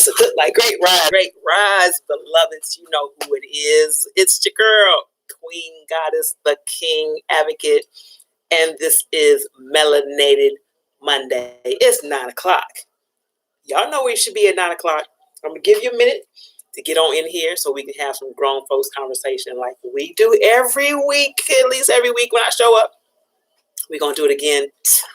That's a good, like, great rise, beloveds. You know who it is. It's your girl, Queen Goddess, the King Advocate, and this is Melanated Monday. It's 9 o'clock. Y'all know we should be at 9 o'clock. I'm gonna give you a minute to get on in here so we can have some grown folks conversation like we do every week, at least every week when I show up. We're gonna do it again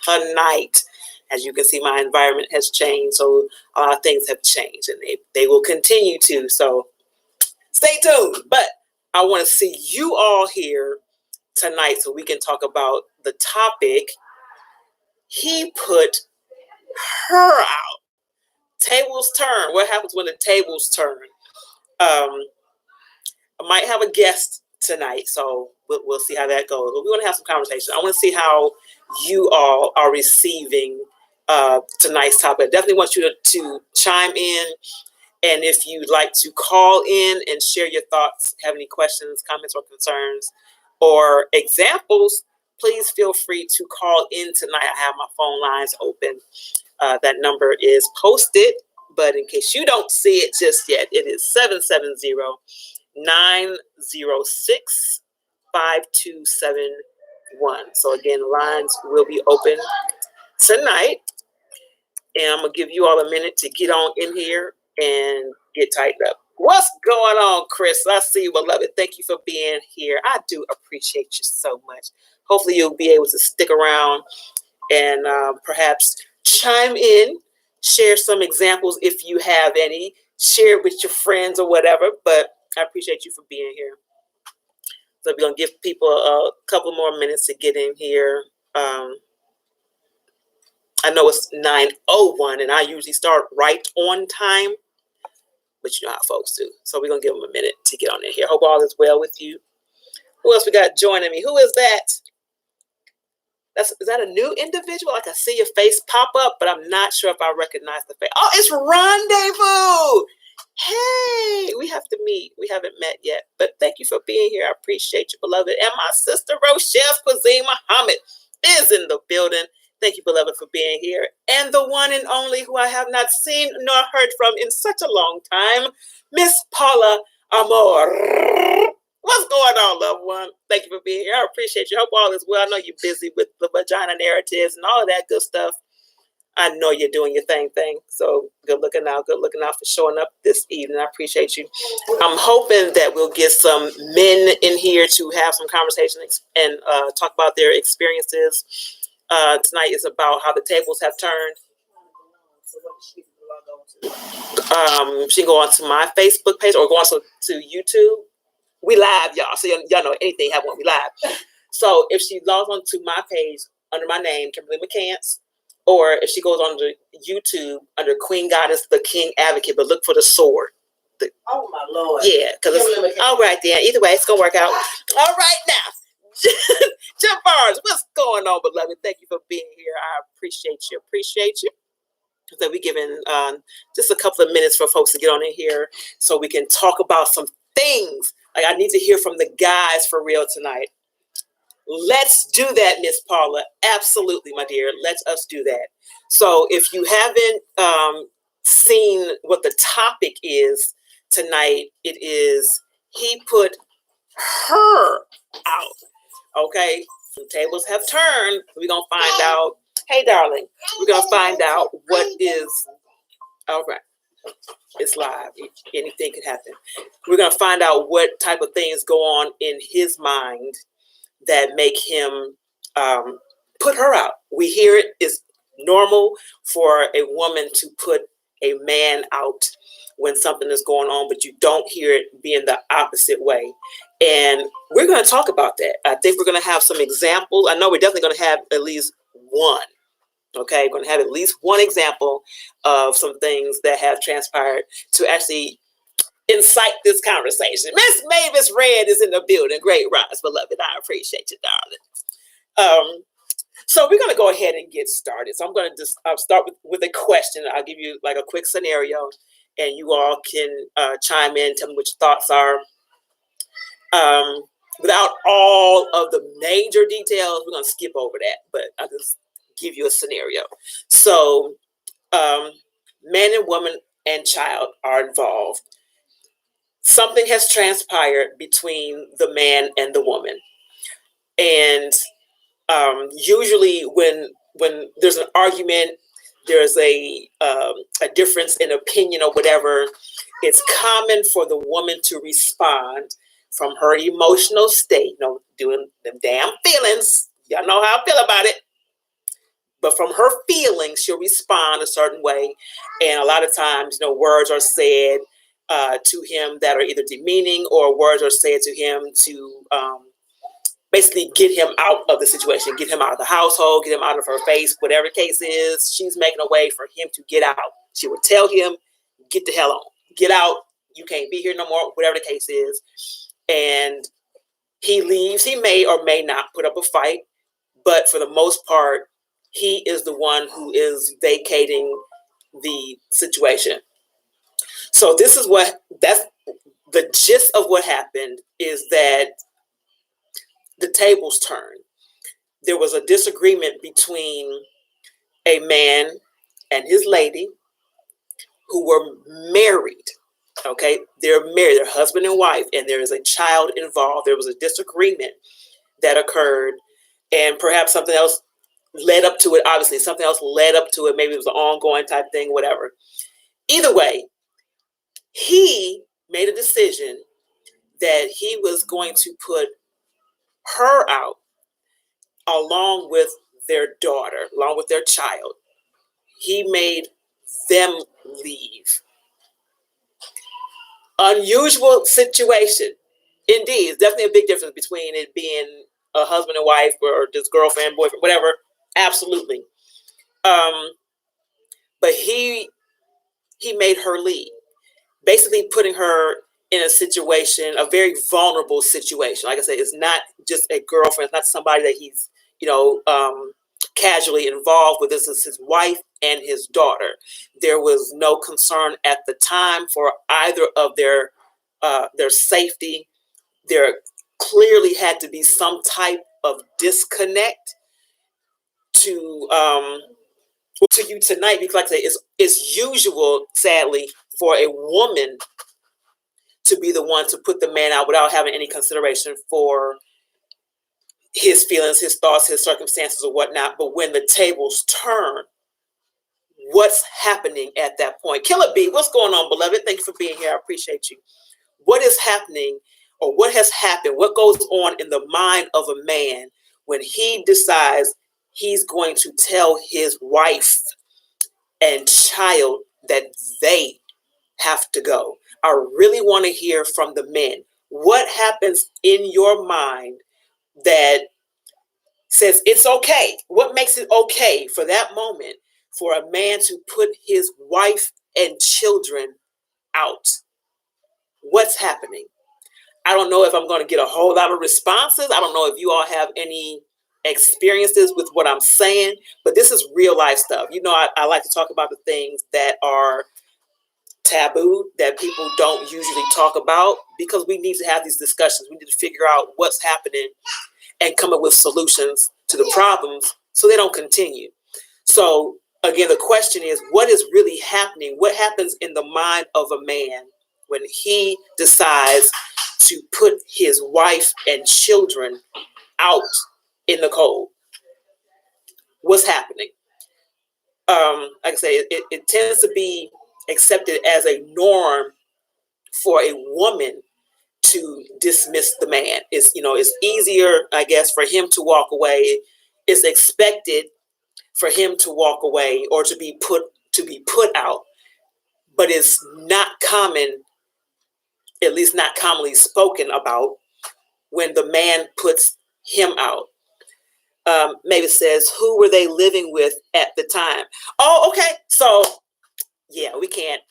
tonight. As you can see, my environment has changed, so a lot of things have changed, and they will continue to. So stay tuned. But I want to see you all here tonight so we can talk about the topic. He put her out. Tables turn. What happens when the tables turn? I might have a guest tonight, so we'll see how that goes. But we want to have some conversation. I want to see how you all are receiving tonight's topic. I definitely want you to chime in, and if you'd like to call in and share your thoughts, have any questions, comments, or concerns, or examples, please feel free to call in tonight. I have my phone lines open. That number is posted, but in case you don't see it just yet, it is 770-906-5271. So again, lines will be open tonight. And I'm going to give you all a minute to get on in here and get tightened up. What's going on, Chris? I see you, beloved. Thank you for being here. I do appreciate you so much. Hopefully you'll be able to stick around and perhaps chime in, share some examples if you have any, share it with your friends or whatever. But I appreciate you for being here. So we're going to give people a couple more minutes to get in here. I know it's 9:01, and I usually start right on time, but you know how folks do. So we're going to give them a minute to get on in here. Hope all is well with you. Who else we got joining me? Who is that? Is that a new individual? I can see your face pop up, but I'm not sure if I recognize the face. Oh, it's Rendezvous. Hey, we have to meet. We haven't met yet, but thank you for being here. I appreciate you, beloved. And my sister, Rochelle's Cuisine Muhammad, is in the building. Thank you, beloved, for being here. And the one and only who I have not seen nor heard from in such a long time, Miss Paula Amor. What's going on, loved one? Thank you for being here. I appreciate you. Hope all is well. I know you're busy with the vagina narratives and all of that good stuff. I know you're doing your thing. So good looking out. Good looking out for showing up this evening. I appreciate you. I'm hoping that we'll get some men in here to have some conversation and talk about their experiences. Tonight is about how the tables have turned. She can go on to my Facebook page or go on to YouTube. We live, y'all. So y'all know anything happen when we live. So if she logs on to my page under my name, Kimberly McCants, or if she goes on to YouTube under Queen Goddess, the King Advocate, but look for the sword. Oh my Lord. Yeah, because all right then. Either way, it's gonna work out. All right now. Jim Barnes, what's going on, beloved? Thank you for being here. I appreciate you. So we're giving just a couple of minutes for folks to get on in here so we can talk about some things. Like, I need to hear from the guys for real tonight. Let's do that, Miss Paula. Absolutely, my dear. Let us do that. So if you haven't seen what the topic is tonight, it is he put her out. Okay, some tables have turned. We're going to find out. Hey, darling. We're going to find out what is. All right. It's live. Anything could happen. We're going to find out what type of things go on in his mind that make him put her out. We hear it is normal for a woman to put a man out when something is going on, but you don't hear it being the opposite way. And we're going to talk about that. I think we're going to have some examples. I know we're definitely going to have at least one. Okay, we're going to have at least one example of some things that have transpired to actually incite this conversation. Miss Mavis Red is in the building. Great rise, beloved. I appreciate you, darling. So we're going to go ahead and get started. So I'm going to just start with a question. I'll give you like a quick scenario, and you all can chime in, tell me what your thoughts are. Without all of the major details, we're going to skip over that, but I'll just give you a scenario. So man and woman and child are involved. Something has transpired between the man and the woman. And usually when there's an argument, there's a difference in opinion or whatever, it's common for the woman to respond from her emotional state, doing them damn feelings. Y'all know how I feel about it. But from her feelings, she'll respond a certain way. And a lot of times, words are said to him that are either demeaning, or words are said to him to basically get him out of the situation, get him out of the household, get him out of her face, whatever the case is. She's making a way for him to get out. She would tell him, get the hell on, get out. You can't be here no more, whatever the case is. And he leaves. He may or may not put up a fight, but for the most part, he is the one who is vacating the situation. So that's the gist of what happened, is that the tables turned. There was a disagreement between a man and his lady who were married. Okay, they're married, they're husband and wife, and there is a child involved. There was a disagreement that occurred, and perhaps something else led up to it. Obviously, something else led up to it. Maybe it was an ongoing type thing, whatever. Either way, he made a decision that he was going to put her out along with their daughter, along with their child. He made them leave. Unusual situation. Indeed, it's definitely a big difference between it being a husband and wife, or just girlfriend, boyfriend, whatever. Absolutely. But he made her leave, basically putting her in a situation, a very vulnerable situation. Like I said, it's not just a girlfriend. It's not somebody that he's, casually involved with. This is his wife and his daughter. There was no concern at the time for either of their safety. There clearly had to be some type of disconnect to you tonight, because like I say, it's usual, sadly, for a woman to be the one to put the man out without having any consideration for his feelings, his thoughts, his circumstances, or whatnot. But when the tables turn, what's happening at that point? Killer B, what's going on, beloved? Thank you for being here. I appreciate you. What is happening, or what has happened? What goes on in the mind of a man when he decides he's going to tell his wife and child that they have to go? I really want to hear from the men. What happens in your mind that says it's okay? What makes it okay for that moment for a man to put his wife and children out? What's happening? I don't know if I'm going to get a whole lot of responses. I don't know if you all have any experiences with what I'm saying, but this is real life stuff. I like to talk about the things that are taboo, that people don't usually talk about, because we need to have these discussions. We need to figure out what's happening and come up with solutions to the problems so they don't continue. So again, the question is, what is really happening? What happens in the mind of a man when he decides to put his wife and children out in the cold? What's happening? Like I say, it tends to be accepted as a norm for a woman to dismiss the man. It's easier, I guess, for him to walk away. It's expected for him to walk away or to be put out, but it's not common, at least not commonly spoken about, when the man puts him out. Maybe it says, who were they living with at the time? Oh, okay. So yeah, we can't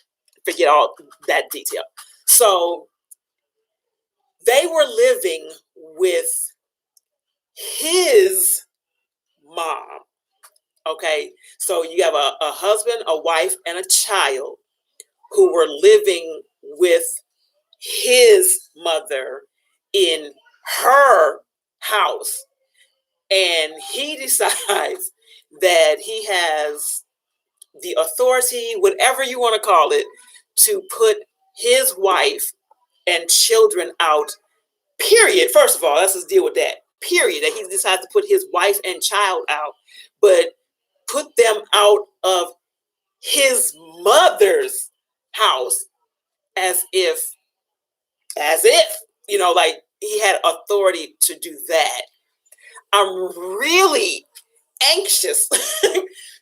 forget all that detail. So they were living with his mom. Okay, so you have a husband, a wife, and a child who were living with his mother in her house. And he decides that he has the authority, whatever you want to call it, to put his wife and children out, period. First of all, let's just deal with that, period. That he decides to put his wife and child out, but put them out of his mother's house as if, like he had authority to do that. I'm really anxious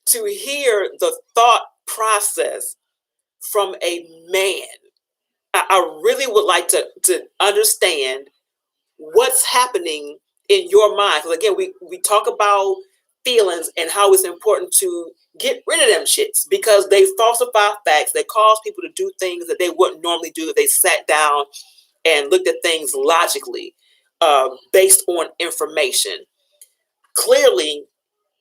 to hear the thought process from a man. I really would like to understand what's happening in your mind. Because again, we talk about feelings and how it's important to get rid of them shits because they falsify facts. They cause people to do things that they wouldn't normally do if they sat down and looked at things logically, based on information. Clearly,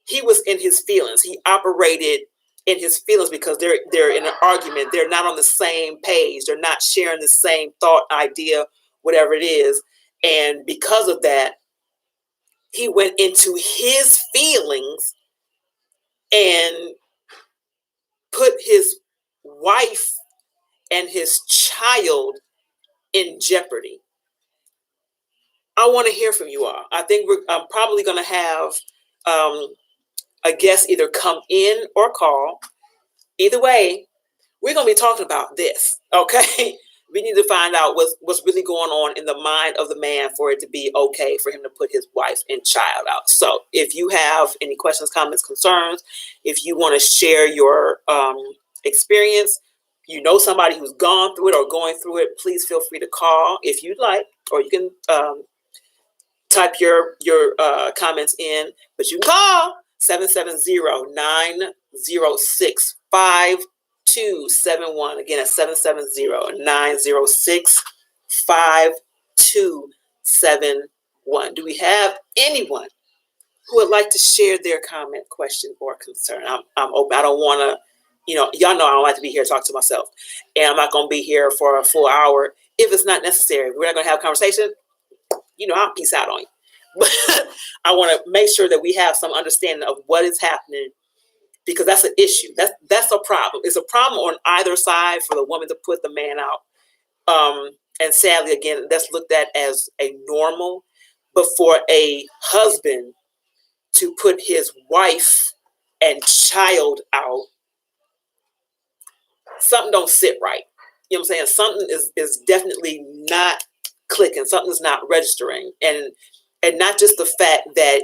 he was in his feelings. He operated in his feelings because they're in an argument. They're not on the same page. They're not sharing the same thought, idea, whatever it is. And because of that, he went into his feelings and put his wife and his child in jeopardy. I want to hear from you all. I think I'm probably going to have a guest either come in or call. Either way, we're going to be talking about this, okay? We need to find out what's really going on in the mind of the man for it to be okay for him to put his wife and child out. So if you have any questions, comments, concerns, if you want to share your experience, you know somebody who's gone through it or going through it, please feel free to call if you'd like, or you can type your comments in, but you can call 770-906-5271. Again, at 770-906-5271. Do we have anyone who would like to share their comment, question, or concern? I'm open. I don't want to, y'all know I don't like to be here to talk to myself. And I'm not going to be here for a full hour if it's not necessary. We're not going to have a conversation. I'll peace out on you. But I want to make sure that we have some understanding of what is happening, because that's an issue. That's a problem. It's a problem on either side for the woman to put the man out. And sadly, again, that's looked at as a normal. But for a husband to put his wife and child out, something don't sit right. You know what I'm saying? Something is definitely not clicking. Something's not registering. And not just the fact that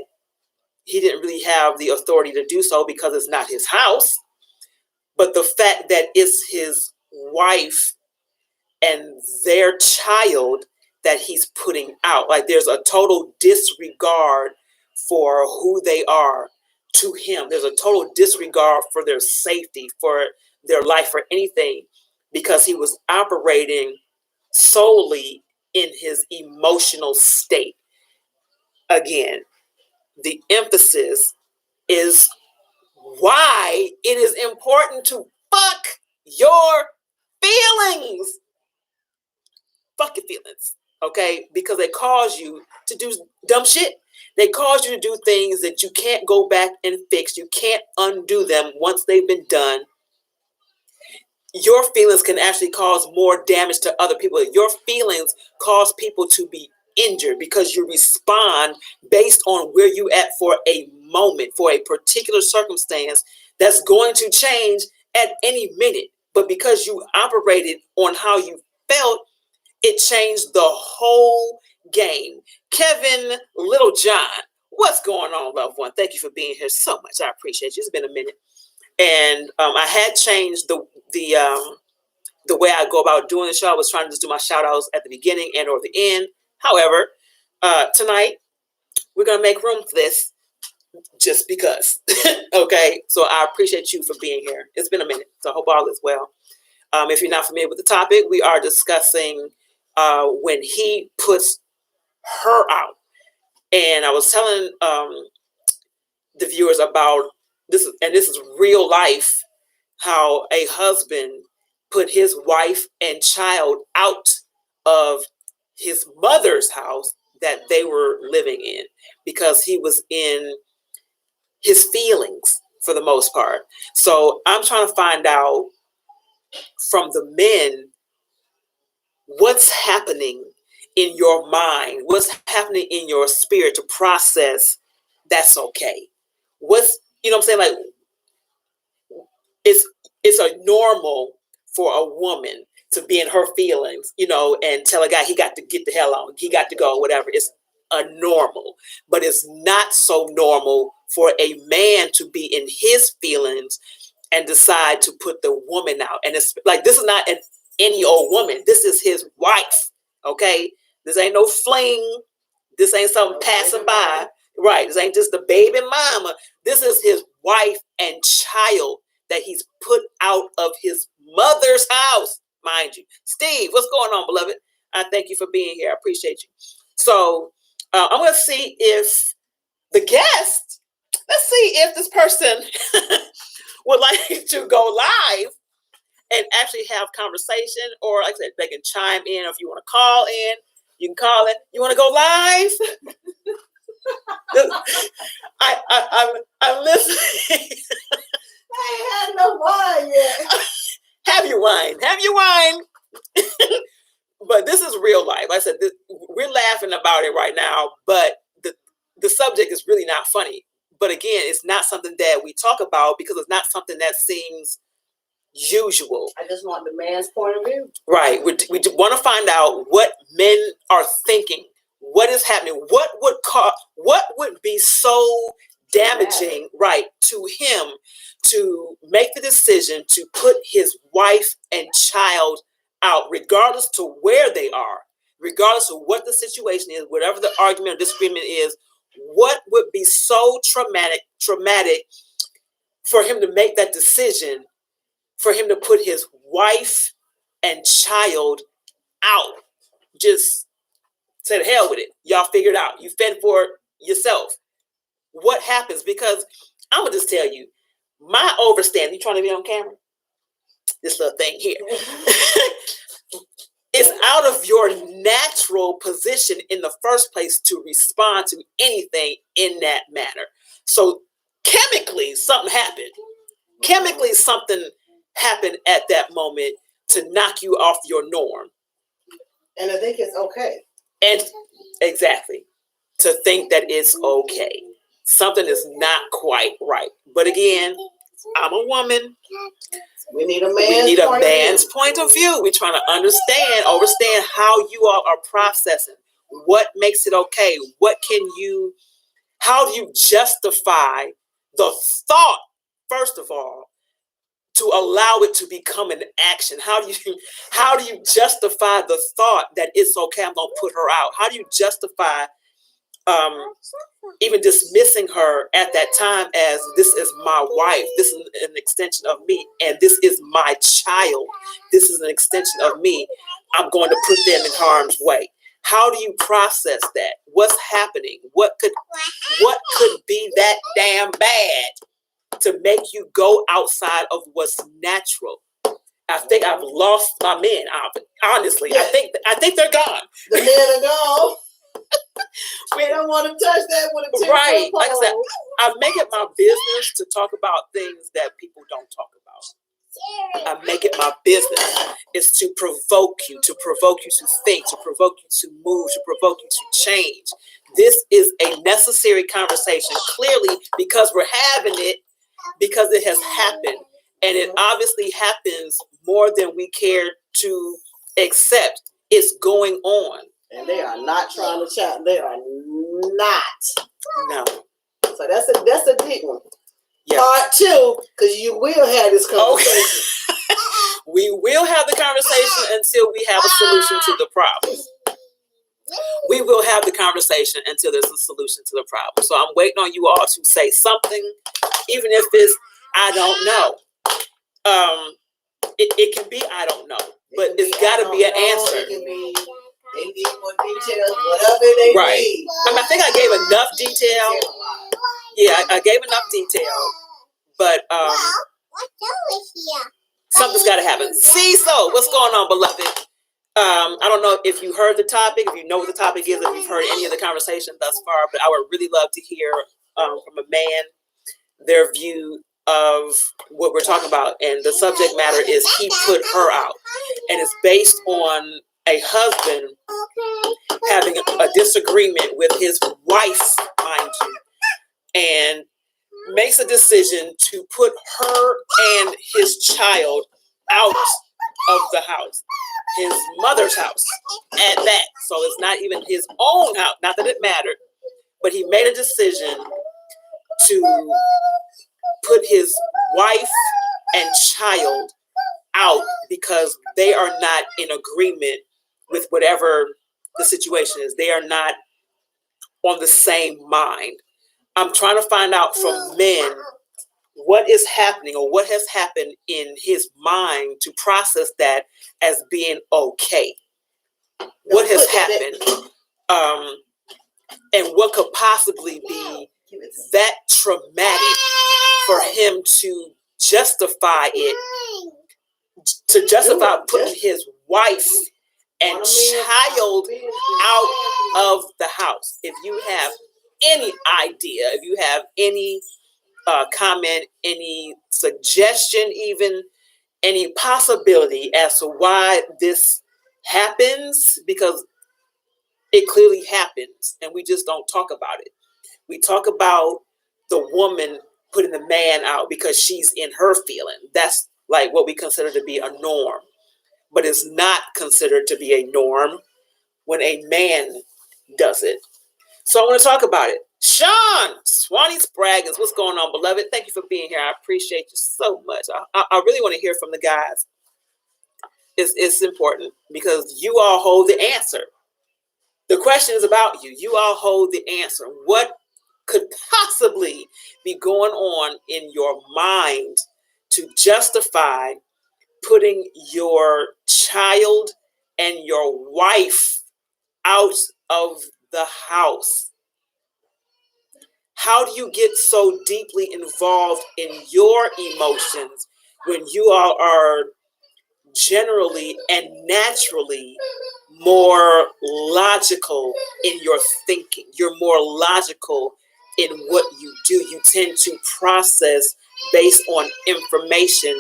he didn't really have the authority to do so because it's not his house, but the fact that it's his wife and their child that he's putting out. Like there's a total disregard for who they are to him. There's a total disregard for their safety, for their life, for anything, because he was operating solely in his emotional state. Again, the emphasis is why it is important to fuck your feelings. Fuck your feelings, okay? Because they cause you to do dumb shit. They cause you to do things that you can't go back and fix. You can't undo them once they've been done. Your feelings can actually cause more damage to other people. Your feelings cause people to be injured because you respond based on where you at for a moment, for a particular circumstance that's going to change at any minute. But because you operated on how you felt, it changed the whole game. Kevin Littlejohn, what's going on, loved one? Thank you for being here so much. I appreciate you. It's been a minute. And I had changed the way I go about doing the show. I was trying to just do my shout outs at the beginning and or the end. However, tonight we're going to make room for this just because. Okay. So I appreciate you for being here. It's been a minute. So I hope all is well. If you're not familiar with the topic, we are discussing when he puts her out. And I was telling the viewers about this, and this is real life, how a husband put his wife and child out of his mother's house that they were living in because he was in his feelings for the most part. So I'm trying to find out from the men what's happening in your mind, what's happening in your spirit to process that's okay. What's, you know what I'm saying? Like, it's a normal for a woman to be in her feelings, you know, and tell a guy he got to get the hell on, he got to go, whatever. It's a normal, but it's not so normal for a man to be in his feelings and decide to put the woman out. And it's like, this is not any old woman. This is his wife. Okay. This ain't no fling. This ain't something passing by. Right. This ain't just the baby mama. This is his wife and child that he's put out of his mother's house, mind you. Steve, what's going on, beloved? I thank you for being here. I appreciate you. So I'm going to see if the guest, let's see if this person would like to go live and actually have conversation, or like I said, they can chime in. If you want to call in, you can call it. You want to go live? I'm listening. I ain't had no wine yet. Have your wine. Have your wine. But this is real life. Like I said, we're laughing about it right now, but the subject is really not funny. But again, it's not something that we talk about because it's not something that seems usual. I just want the man's point of view. Right. We want to find out what men are thinking. What is happening? What would be so damaging, right, to him to make the decision to put his wife and child out, regardless to where they are, regardless of what the situation is, whatever the argument or disagreement is. What would be so traumatic for him to make that decision, for him to put his wife and child out? Just say, the hell with it. Y'all figure it out. You fend for it yourself. What happens? Because I'm going to just tell you, my overstanding, you trying to be on camera? This little thing here. It's out of your natural position in the first place to respond to anything in that manner. So chemically, something happened. Chemically, something happened at that moment to knock you off your norm. And I think it's okay. And exactly, to think that it's okay. Something is not quite right. But again, I'm a woman. We need a man's point of view. We're trying to understand how you all are processing. What makes it okay? How do you justify the thought, first of all, to allow it to become an action? How do you justify the thought that it's okay, I'm gonna put her out? How do you justify even dismissing her at that time as, this is my wife, this is an extension of me, and this is my child, this is an extension of me, I'm going to put them in harm's way? How do you process that? What's happening? What could be that damn bad to make you go outside of what's natural? I think I've lost my men. Honestly, yeah. I think they're gone. The men are gone. We don't want to touch that with a 10-foot right. pole. Like I said, I make it my business to talk about things that people don't talk about. I make it my business is to provoke you to think, to provoke you to move, to provoke you to change. This is a necessary conversation, clearly, because we're having it, because it has happened. And it obviously happens more than we care to accept. It's going on. And they are not trying to chat. They are not. No. So that's a deep one. Yeah. Part 2, because you will have this conversation. Okay. We will have the conversation until we have a solution to the problem. We will have the conversation until there's a solution to the problem. So I'm waiting on you all to say something, even if it's, I don't know. It can be, I don't know, but it's got to be an answer. It can be, they need more details, whatever they need. I think I gave enough detail. Yeah, I gave enough detail, but something's got to happen. See, so what's going on, beloved? I don't know if you heard the topic, if you know what the topic is, if you've heard any of the conversation thus far, but I would really love to hear from a man their view of what we're talking about, and the subject matter is he put her out, and it's based on a husband having a disagreement with his wife, mind you, and makes a decision to put her and his child out of the house, his mother's house at that. So it's not even his own house, not that it mattered, but he made a decision to put his wife and child out because they are not in agreement with whatever the situation is. They are not on the same mind. I'm trying to find out from men what is happening or what has happened in his mind to process that as being okay. What has happened? And what could possibly be that traumatic for him to justify it, to justify putting his wife and child out of the house? If you have any idea, if you have any comment, any suggestion, even any possibility as to why this happens, because it clearly happens and we just don't talk about it. We talk about the woman putting the man out because she's in her feeling. That's like what we consider to be a norm, but it's not considered to be a norm when a man does it. So I want to talk about it. Sean, Swanee Spraggins, what's going on, beloved? Thank you for being here. I appreciate you so much. I really want to hear from the guys. It's important because you all hold the answer. The question is about you. You all hold the answer. What could possibly be going on in your mind to justify putting your child and your wife out of the house? How do you get so deeply involved in your emotions when you all are generally and naturally more logical in your thinking? You're more logical in what you do. You tend to process based on information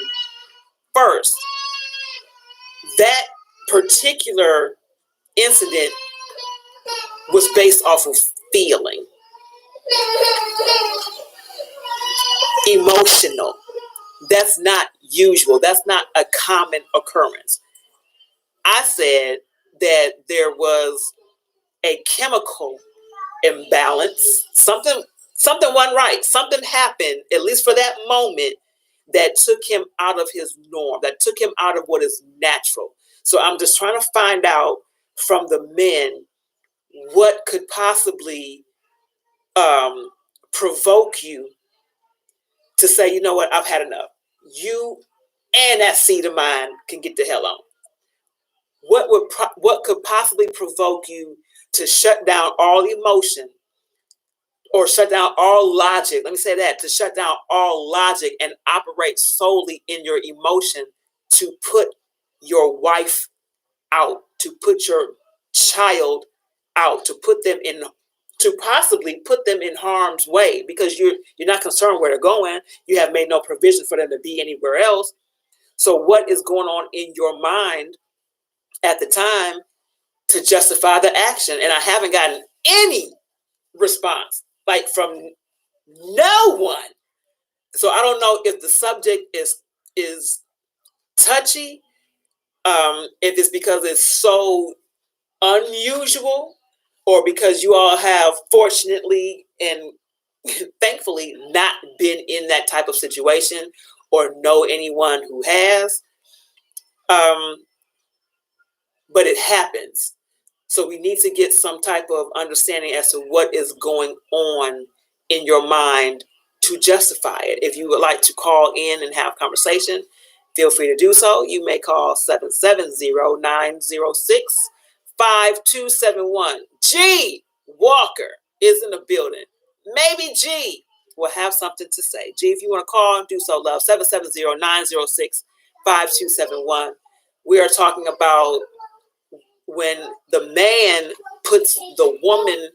first. That particular incident was based off of feeling. Emotional. That's not usual. That's not a common occurrence. I said that there was a chemical imbalance. Something wasn't right. Something happened, at least for that moment, that took him out of his norm, that took him out of what is natural. So I'm just trying to find out from the men what could possibly provoke you to say, you know what, I've had enough. You and that seed of mine can get the hell on. What could possibly provoke you to shut down all emotion or shut down all logic? Let me say that, to shut down all logic and operate solely in your emotion, to put your wife out, to put your child out, to possibly put them in harm's way, because you're not concerned where they're going. You have made no provision for them to be anywhere else. So what is going on in your mind at the time to justify the action? And I haven't gotten any response, like from no one. So I don't know if the subject is touchy, if it's because it's so unusual, or because you all have fortunately and thankfully not been in that type of situation or know anyone who has. But it happens. So we need to get some type of understanding as to what is going on in your mind to justify it. If you would like to call in and have conversation, feel free to do so. You may call 770-906-5271. G Walker is in the building. Maybe G will have something to say. G, if you want to call, do so, love. 770-906-5271. We are talking about when the man puts the woman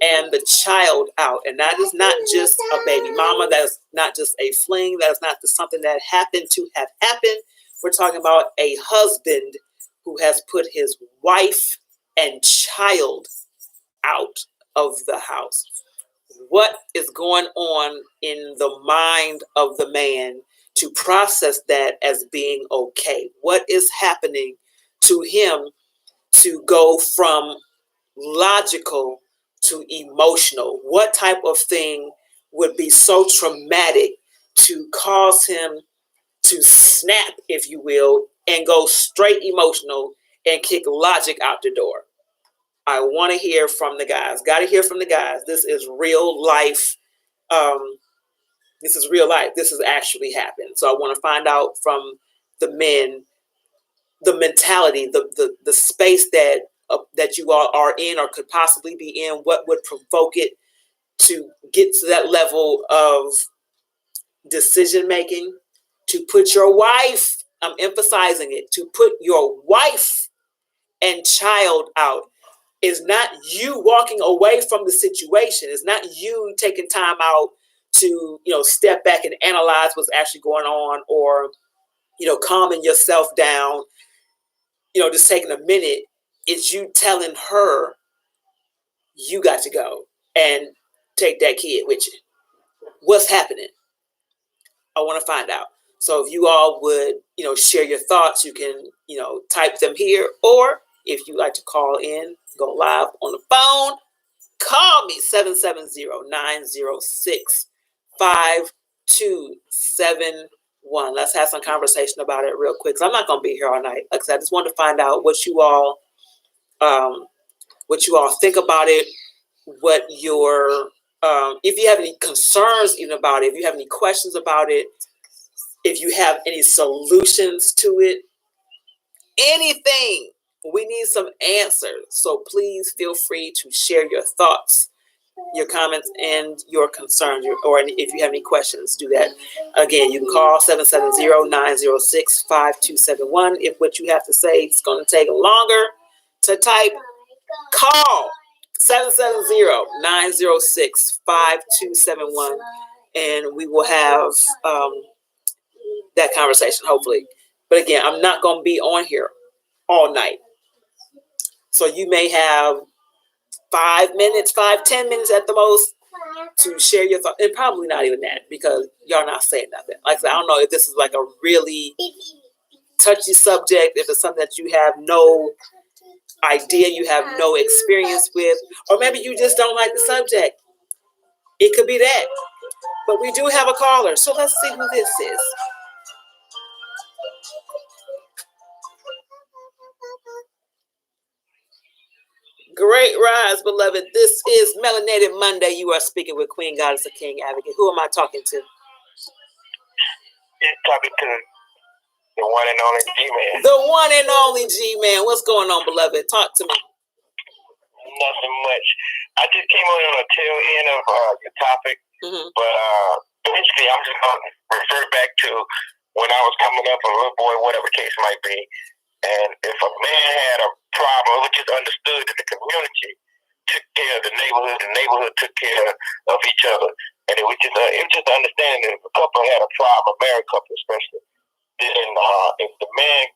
and the child out. And that is not just a baby mama. That is not just a fling. That is not just something that happened to have happened. We're talking about a husband who has put his wife and child out of the house. What is going on in the mind of the man to process that as being okay? What is happening to him to go from logical to emotional? What type of thing would be so traumatic to cause him to snap, if you will, and go straight emotional and kick logic out the door? I want to hear from the guys. Got to hear from the guys. This is real life. This is real life. This has actually happened. So I want to find out from the men, the mentality, the space that you all are in or could possibly be in. What would provoke it to get to that level of decision making, to put your wife, I'm emphasizing it, to put your wife and child out. Is not you walking away from the situation. It's not you taking time out to, step back and analyze what's actually going on, or, calming yourself down, just taking a minute. It's you telling her you got to go and take that kid with you. What's happening? I want to find out. So if you all would, share your thoughts, you can, type them here, or if you like to call in, go live on the phone, call me 770-906-5271. Let's have some conversation about it real quick. So I'm not going to be here all night. Like I said, I just wanted to find out what you all think about it, what your, if you have any concerns even about it, if you have any questions about it, if you have any solutions to it, anything. We need some answers. So please feel free to share your thoughts, your comments, and your concerns, or if you have any questions, do that. Again, you can call 770-906-5271. If what you have to say is going to take longer to type, call 770-906-5271, and we will have that conversation, hopefully. But again, I'm not going to be on here all night. So you may have 10 minutes at the most to share your thoughts. And probably not even that, because y'all not saying nothing. Like I said, I don't know if this is like a really touchy subject, if it's something that you have no idea, you have no experience with, or maybe you just don't like the subject. It could be that. But we do have a caller, so let's see who this is. Great rise, beloved. This is Melanated Monday. You are speaking with Queen Goddess of King Advocate. Who am I talking to? You're talking to the one and only G-Man. The one and only G-Man. What's going on, beloved? Talk to me. Nothing much. I just came on the tail end of the topic, but basically I'm just going to refer back to when I was coming up, a little boy, whatever case might be. And if a man had a problem, it was just understood that the community took care of the neighborhood took care of each other. And it was just understanding that if a couple had a problem, a married couple especially, then if the man,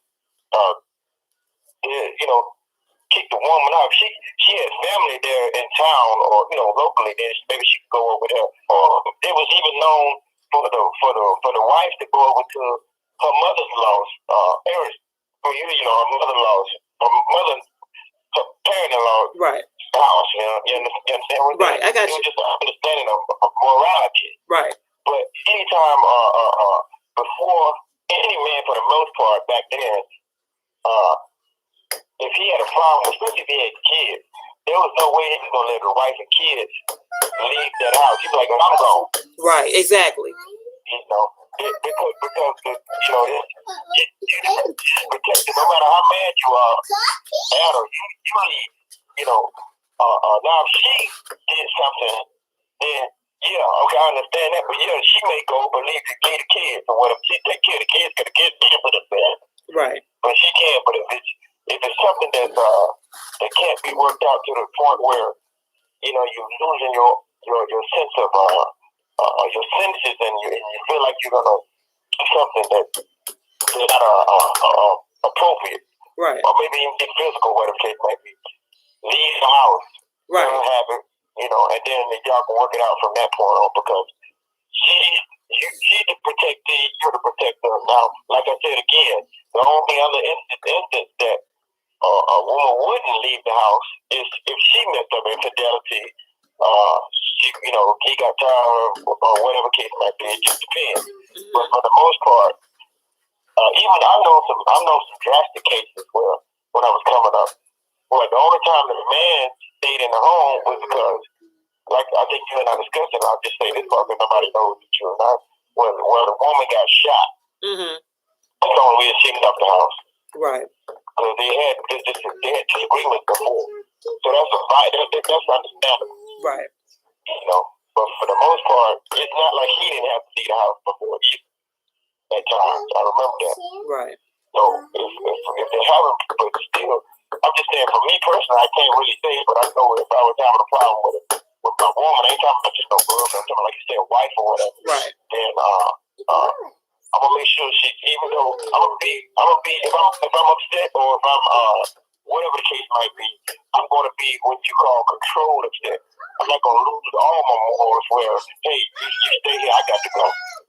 kicked the woman out, she had family there in town or locally, then maybe she could go over there. Or it was even known for the wife to go over to her mother-in-law's area. Her mother-in-law's, her parent-in-law house. You understand? Right, I got you. It was just an understanding of morality. Right. But anytime before, any man for the most part back then, if he had a problem, especially if he had kids, there was no way he was going to let the wife and kids leave that house. He'd be like, I'm gone. Right, exactly. Because no matter how mad you are at her, you leave. Now if she did something, then okay, I understand that, but she may go but leave the kids or whatever. She take care of the kids because the kids can't put up there. Right. But she can. But if it's something that can't be worked out to the point where you're losing your sense of your senses, and you feel like you're gonna do something that's not appropriate, right, or maybe even get physical, whatever the case might be. Leave the house, right, have it, and then y'all can work it out from that point on, because she's the protectee, you're the protector. Now, like I said again, the only other instance that a woman wouldn't leave the house is if she messed up infidelity. He got tired or whatever case might be. It just depends. But for the most part, even I know some drastic cases where when I was coming up, where the only time the man stayed in the home was because, like I think you and I discussed it, I'll just say this because nobody knows the truth. Where the woman got shot, that's the only reason she left the house. Right. Because they had disagreements before. So that's a fight. That's understandable. Right. But for the most part, it's not like he didn't have to leave the house before at times. I remember that. Right. So if they haven't, but still, I'm just saying, for me personally, I can't really say, but I know if I was having a problem with my woman, I ain't talking about just no girl, I'm talking like you said, wife or whatever. Right. Then I'm gonna make sure even though I'm gonna be if I'm upset or if I'm whatever the case might be, I'm gonna be what you call controlled upset. I'm not gonna lose all my morals where, hey, you stay here, I got to go.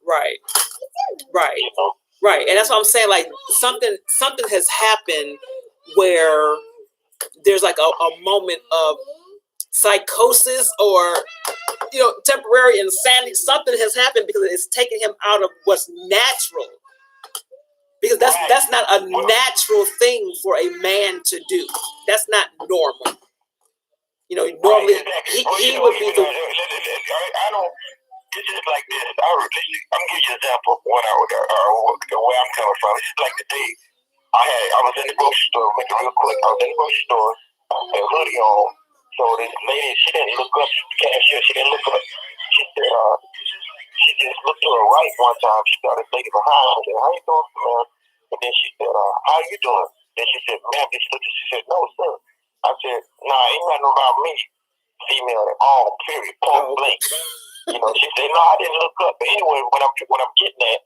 Right. Right. Right. And that's what I'm saying. Like something has happened where there's like a moment of psychosis or temporary insanity. Something has happened because it's taken him out of what's natural. Because that's not a natural thing for a man to do. That's not normal. Normally he would be the. I don't. It's just like this. I'm gonna give you an example of where I'm coming from. It's just like the day I was in the grocery store. Make it real quick. I was in the grocery store, had a hoodie on. So this lady, she didn't look up. The cashier, she didn't look up. She said, she just looked to her right one time. She got this lady behind her. She said, "How you doing, ma'am?" And then she said, "How you doing?" Then she said, "Ma'am," she said, "No, sir." I said, "Nah, ain't nothing about me, female at all, period, point blank." She said, "No, I didn't look up." But anyway, what I'm getting at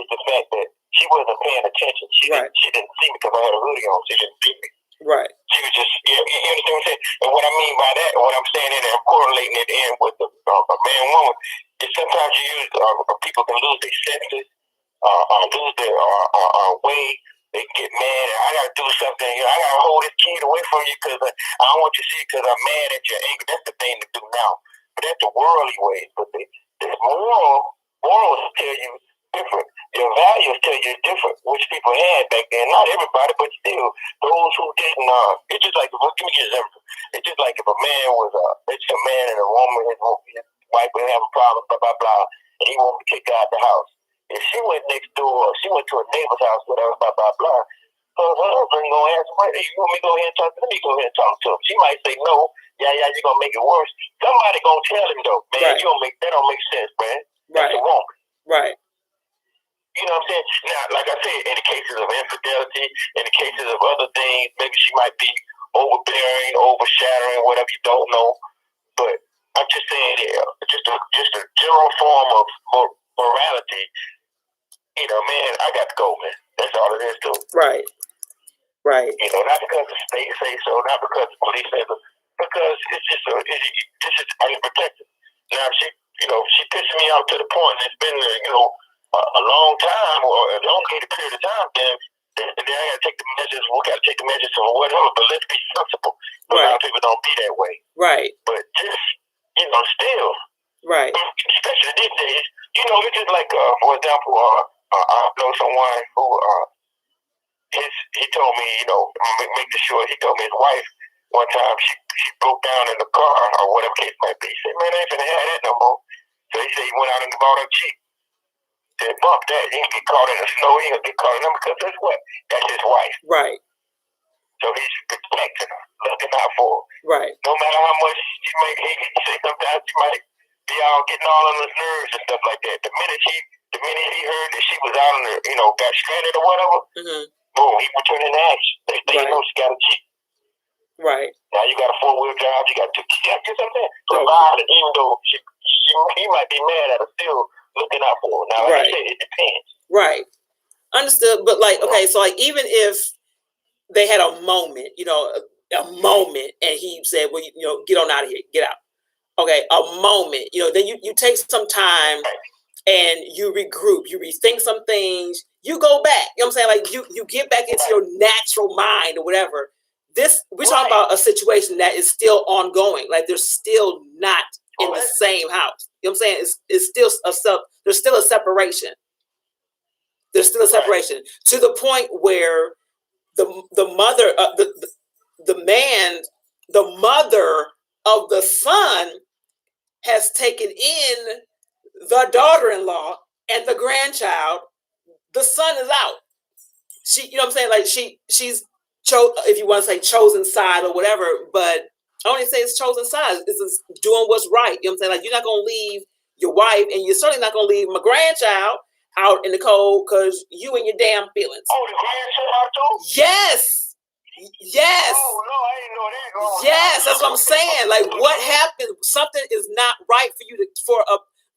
is the fact that she wasn't paying attention. She didn't see me because I had a hoodie on. She didn't see me. Right. She was just, you understand what I'm saying? And what I mean by that, and what I'm saying in there, I'm correlating it in with a man and woman, is sometimes people can lose their senses, lose their way. They get mad, and I gotta do something. I gotta hold this kid away from you because I don't want you to see it because I'm mad at your anger. That's the thing to do now. But that's the worldly ways. But the morals tell you different. Your values tell you different, which people had back then. Not everybody, but still, those who didn't. It's just like, give me an example. It's just like if a man was it's a man and a woman, his wife would have a problem, blah blah blah, and he wanted to kick her out the house. If she went next door, she went to a neighbor's house, whatever, blah blah blah. So her husband gonna ask, "Hey, you want me to go ahead and talk to him? Let me go ahead and talk to him." She might say no. Yeah, you're gonna make it worse. Somebody gonna tell him though, man, that don't make sense, man. That's a woman. Right. You know what I'm saying? Now, like I said, in the cases of infidelity, in the cases of other things, maybe she might be overbearing, overshadowing, whatever, you don't know. But I'm just saying, just a general form of morality. Man, I got to go, man. That's all it is, too. Right. Right. Not because the state say so, not because the police say so, because it's just unprotected. Now, she pissed me off to the point, and it's been, a long time or a elongated period of time, then I gotta take the measures. We gotta take the measures or whatever. But let's be sensible. A lot of people don't be that way. Right. But just still. Right. Especially these days, it's just like for example, I know someone who he told me, make sure he told me his wife one time she broke down in the car or whatever case might be. He said, "Man, I ain't finna have that no more." So he said he went out and bought her Jeep. Said, "Bump that. He can get caught in the snow. He gonna get caught in them because that's what? That's his wife." Right. So he's protecting her, looking out for her. Right. No matter how much she may hate it, say sometimes she might be all getting all on his nerves and stuff like that. The minute he heard that she was out on the, got stranded or whatever, boom, he would turn into action. They know she got a Jeep. Right. Now you got a 4-wheel drive. You got 2 kids. You know what I'm saying? Provide, even though he might be mad at her, still looking out for her. Now, like I said, it depends. Right. Understood. But like, okay, so like even if they had a moment, and he said, well, get on out of here, get out. Okay, a moment, then you take some time and you regroup, you rethink some things, you go back. You know what I'm saying? Like you get back into your natural mind or whatever. We're talking about a situation that is still ongoing. Like they're still not in the same house. You know what I'm saying? It's still there's still a separation. There's still a separation to the point where the mother, the mother of the son has taken in the daughter-in-law and the grandchild. The son is out. She, you know what I'm saying? Like she's if you want to say chosen side or whatever, but I only say it's chosen side. This is doing what's right. You know what I'm saying? Like you're not gonna leave your wife, and you're certainly not gonna leave my grandchild out in the cold because you and your damn feelings. Oh, the grandchild too? Yes. Yes. Oh no, I didn't know that. Oh, yes, that's what I'm saying. Like, what happened? Something is not right for you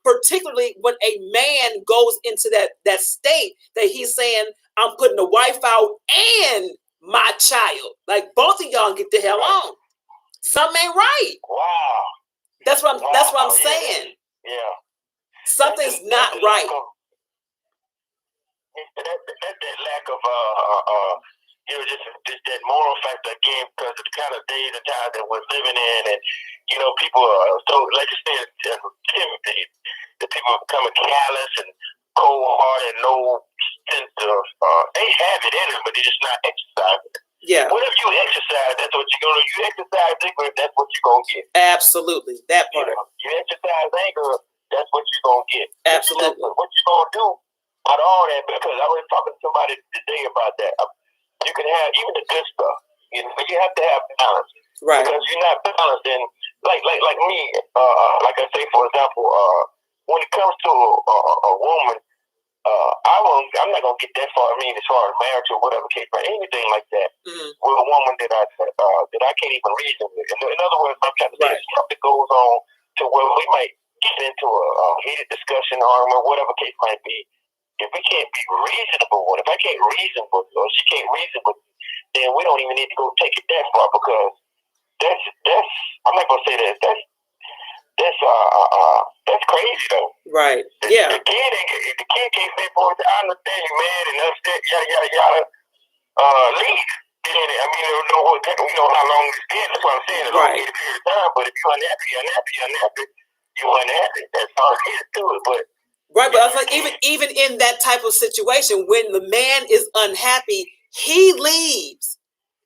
particularly when a man goes into that state that he's saying, I'm putting the wife out and my child. Like both of y'all get the hell on. Something ain't right. Wow. That's what I'm saying. Yeah. Something's not right. That lack of just that moral factor again, because of the kind of days and times that we're living in, and people are so, like you said, Timothy, the people are becoming callous and cold-hearted, no sense of they have it in them, but they're just not exercising. Yeah. What if you exercise? That's what you're gonna. You exercise anger, that's what you're gonna get. Absolutely, that part. You exercise anger, that's what you're gonna get. Absolutely. What you gonna do out of all that? Because I was talking to somebody today about that. You can have even the good stuff, but you have to have balance. Right. Because you're not balanced, and like me, like I say, for example, when it comes to a woman, I'm not gonna get that far. I mean, as far as marriage or whatever case, or anything like that, with a woman that I can't even reason with. In other words, I'm trying to say something goes on to where we might get into a heated discussion or whatever case might be. If we can't be reasonable with it, if I can't reason with it, or she can't reason with it, then we don't even need to go take it that far, because that's I'm not gonna say that that's crazy though. Right. Yeah. The kid can't say, boy, I understand you mad and upset, yada yada yada. Leave. I mean, we know how long it's been. That's what I'm saying. It's only a period of time. But if you're unhappy, you're unhappy. That's all it is to it. But right, but I was like, even in that type of situation, when the man is unhappy, he leaves.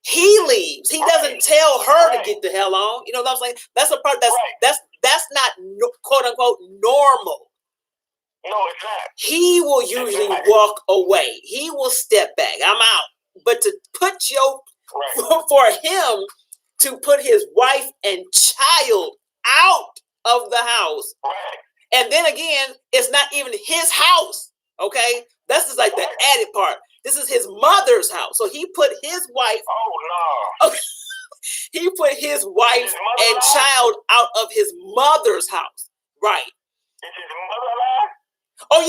He doesn't tell her to get the hell on. You know what I'm saying? That's a part that's not quote unquote normal. No, it's not. He will usually walk away. He will step back. I'm out. But to put for him to put his wife and child out of the house. And then again, it's not even his house. Okay, this is like the added part. This is his mother's house. So he put his wife. Oh no! He put his wife and child out of his mother's house. Right. Is his mother alive? Oh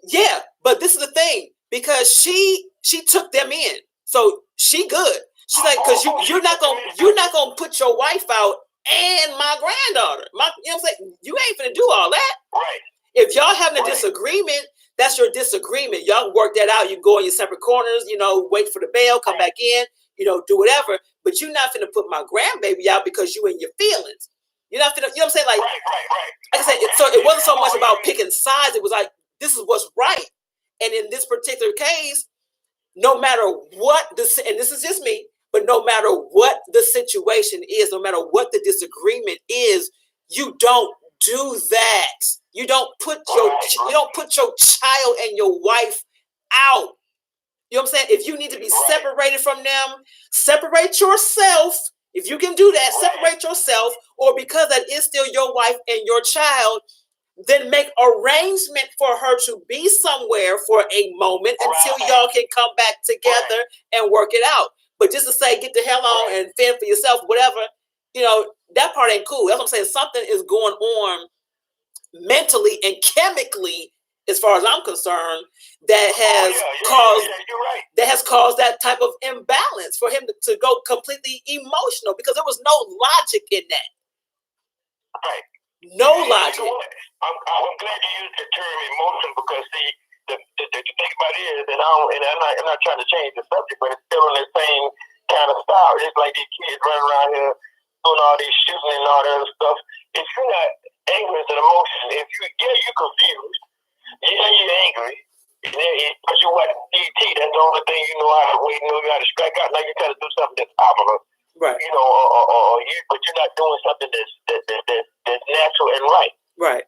yeah. But this is the thing, because she took them in, so she good. She's like, because you're not gonna put your wife out and my granddaughter. You know what I'm saying? You ain't finna do all that. Right. If y'all having a disagreement, that's your disagreement. Y'all work that out. You go in your separate corners, wait for the bell, come back in, do whatever. But you're not finna put my grandbaby out because you in your feelings. You're not finna, you know what I'm saying? Like, like I said, so it wasn't so much about picking sides. It was like, this is what's right. And in this particular case, no matter what and this is just me, but no matter what the situation is, no matter what the disagreement is, you don't do that. You don't put your child and your wife out. You know what I'm saying? If you need to be separated from them, separate yourself. If you can do that, separate yourself, or because that is still your wife and your child, then make arrangement for her to be somewhere for a moment until y'all can come back together and work it out. But just to say, get the hell on and fend for yourself, whatever, that part ain't cool. That's what I'm saying. Something is going on mentally and chemically, as far as I'm concerned, that has caused that type of imbalance for him to go completely emotional, because there was no logic in that. Right. No logic. You know what? I'm glad you used the term emotion, because see, the thing about it is, I'm not trying to change the subject, but it's still in the same kind of style. It's like these kids running around here doing all these shooting and all that other stuff. If you're not angry, it's an emotion. If you're confused, you're angry, but you watch DT, that's the only thing you know how to wait, you know how to strike out. Now you're trying to do something that's ominous, right? But you're not doing something that's natural and right, right?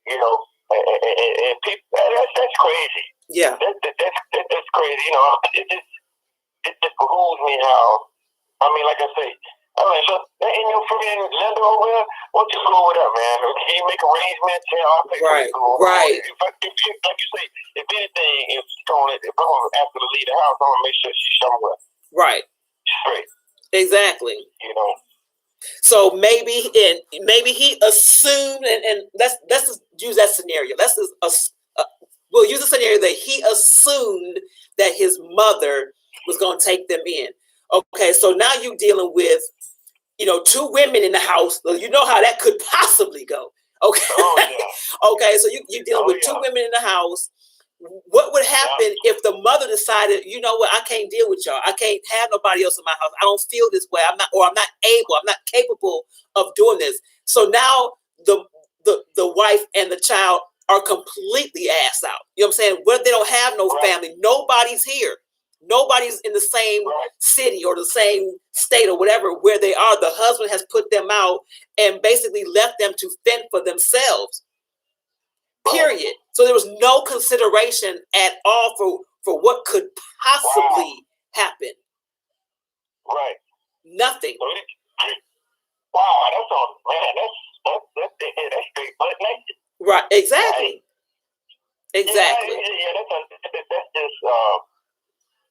And people, that's crazy. Yeah, that's crazy. It just behooves me how. I mean, like I say, so ain't your friend Linda over there? Why don't you go with her, man? Can you make arrangements? I'll pay for it. Right. If like you say, if anything, if I'm gonna ask her to leave the house, I'm gonna make sure she's somewhere. Right. Straight. Exactly. So maybe he assumed, and let's just use that scenario. We'll use a scenario that he assumed that his mother was going to take them in. Okay, so now you're dealing with, two women in the house. So you know how that could possibly go. Okay. Oh, yeah. Okay, so you're dealing with two women in the house. What would happen if the mother decided, you know what, I can't deal with y'all. I can't have nobody else in my house. I don't feel this way. I'm not capable of doing this. So now the wife and the child are completely ass out. You know what I'm saying? Where they don't have no family. Nobody's here. Nobody's in the same city or the same state or whatever where they are. The husband has put them out and basically left them to fend for themselves. Period. So there was no consideration at all for what could possibly happen. Right. Nothing. Wow, that's on, man. That's straight butt naked. Right. Exactly. Right. Exactly. Yeah, that's just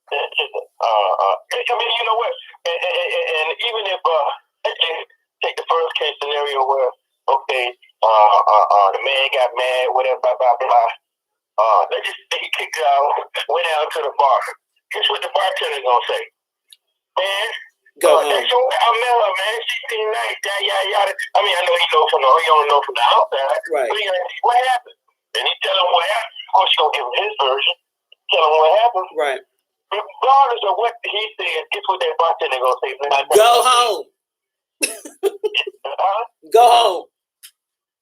I mean, you know what? And even if take the first case scenario where the man got mad, whatever, blah blah blah. Let's just say he kicked out, went out to the bar. Guess what the bartender's gonna say? Man, go home. I met her, man. She seemed nice, yada yada. I mean, I know you don't know from the outside, right? But what happened? And he tell him what happened. Of course, you gonna give him his version. Tell him what happened, right? Regardless of what he said, guess what that bartender gonna say? Go home. Go home.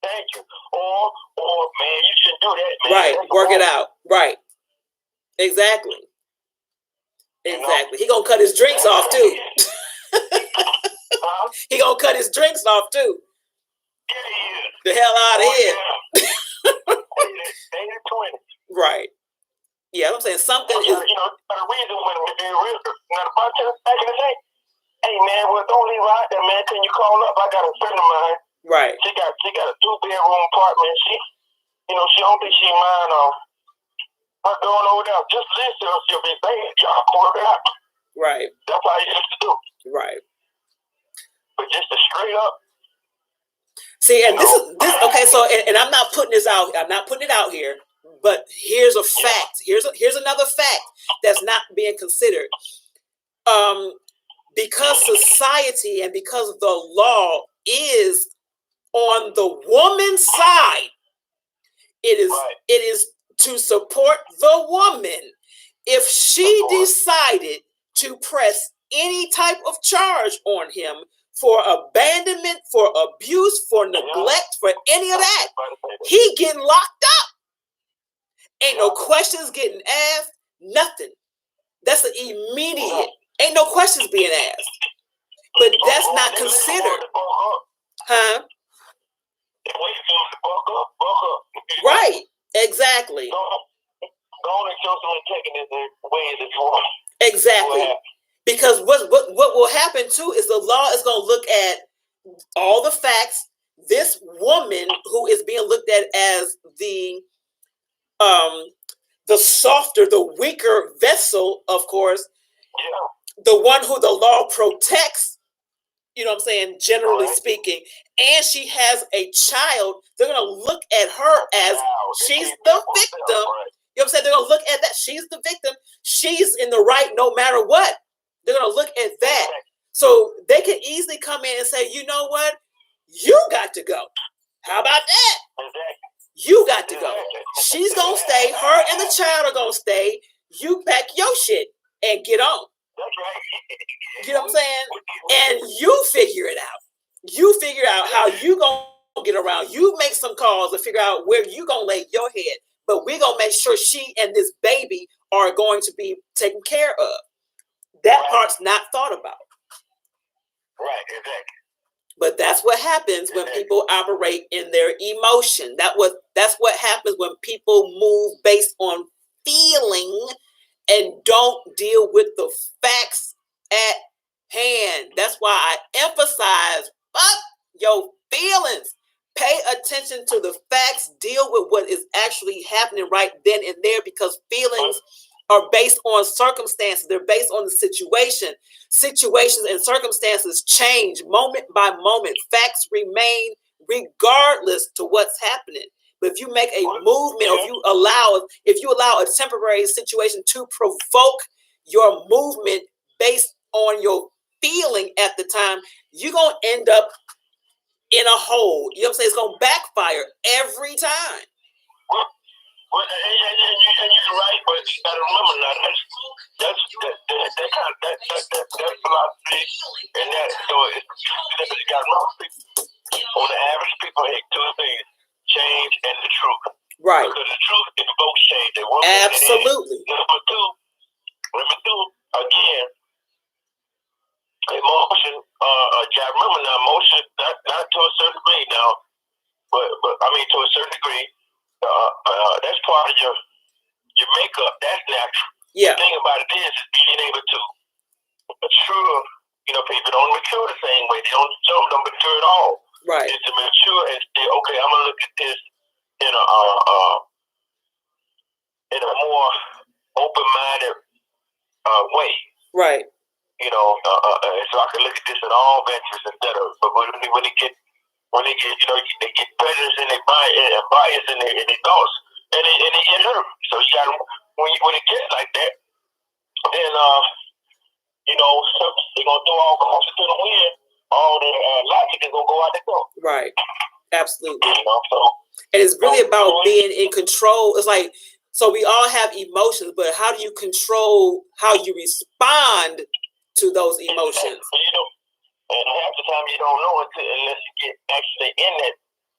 Thank you. Or man, you shouldn't do that, man. Right. Work it out. Right. Exactly. Exactly. He gonna cut his drinks off too. He gonna cut his drinks off too. Yeah, the hell out of here. Right. Yeah, I'm saying something is. The reason when the bartender back in the day, hey man, well don't leave out there, man. Can you call up? I got a friend of mine. Right. She got a 2-bedroom apartment. She don't think she mind her going over there. Just listen, she'll be saying, y'all work it out. Right. That's how you used to do. Right. But just to straight up. See, and this okay. So, and I'm not putting this out. I'm not putting it out here. But here's a fact. Here's another fact that's not being considered. Because society and because the law is on the woman's side, it is to support the woman. If she decided to press any type of charge on him for abandonment, for abuse, for neglect, for any of that, he getting locked up. Ain't no questions getting asked, nothing. That's an immediate. Ain't no questions being asked. But that's not considered. Huh? Right. Exactly. Exactly. Because what will happen too is the law is going to look at all the facts. This woman who is being looked at as the softer, the weaker vessel, of course, the one who the law protects, you know what I'm saying, generally speaking, and she has a child, they're going to look at her as she's the victim. You know what I'm saying? They're going to look at that. She's the victim. She's in the right no matter what. They're going to look at that. So they can easily come in and say, you know what? You got to go. How about that? You got to go. She's going to stay. Her and the child are going to stay. You pack your shit and get on. You know what I'm saying? And you figure it out. You figure out how you going to get around. You make some calls to figure out where you going to lay your head. But we're going to make sure she and this baby are going to be taken care of. That part's not thought about. Right, exactly. But that's what happens when people operate in their emotion. That's what happens when people move based on feeling and don't deal with the facts at hand. That's why I emphasize, fuck your feelings. Pay attention to the facts. Deal with what is actually happening right then and there, because feelings are based on circumstances. They're based on the situation. Situations and circumstances change moment by moment. Facts remain regardless to what's happening. But if you make a movement, or if you allow a temporary situation to provoke your movement based on your feeling at the time, you're going to end up in a hole. You know what I'm saying? It's going to backfire every time. Well, and you're right, but you got to remember now, that's philosophy, and that, so you got to remember, on the average people hate two things: change and the truth. Right. Because the truth invokes change. Absolutely. Number two, again, emotion. I remember now, emotion, not to a certain degree now, but I mean to a certain degree. That's part of your makeup. That's natural. Yeah. The thing about it is being able to mature. You know, people don't mature the same way. Some don't mature at all. Right. It's to mature and say, okay, I'm gonna look at this in a more open-minded way. Right. You know, so I can look at this in all ventures instead of. But when they get, you know, they get prejudice in their bias in their thoughts, and it hurt. So you got when it gets like that, then you know, they're gonna throw all caution to the wind. All the logic is gonna go out the door. Right. Absolutely. You know, so and it's really about being in control. It's like, so we all have emotions, but how do you control how you respond to those emotions? You know, and half the time you don't know it unless you get actually in that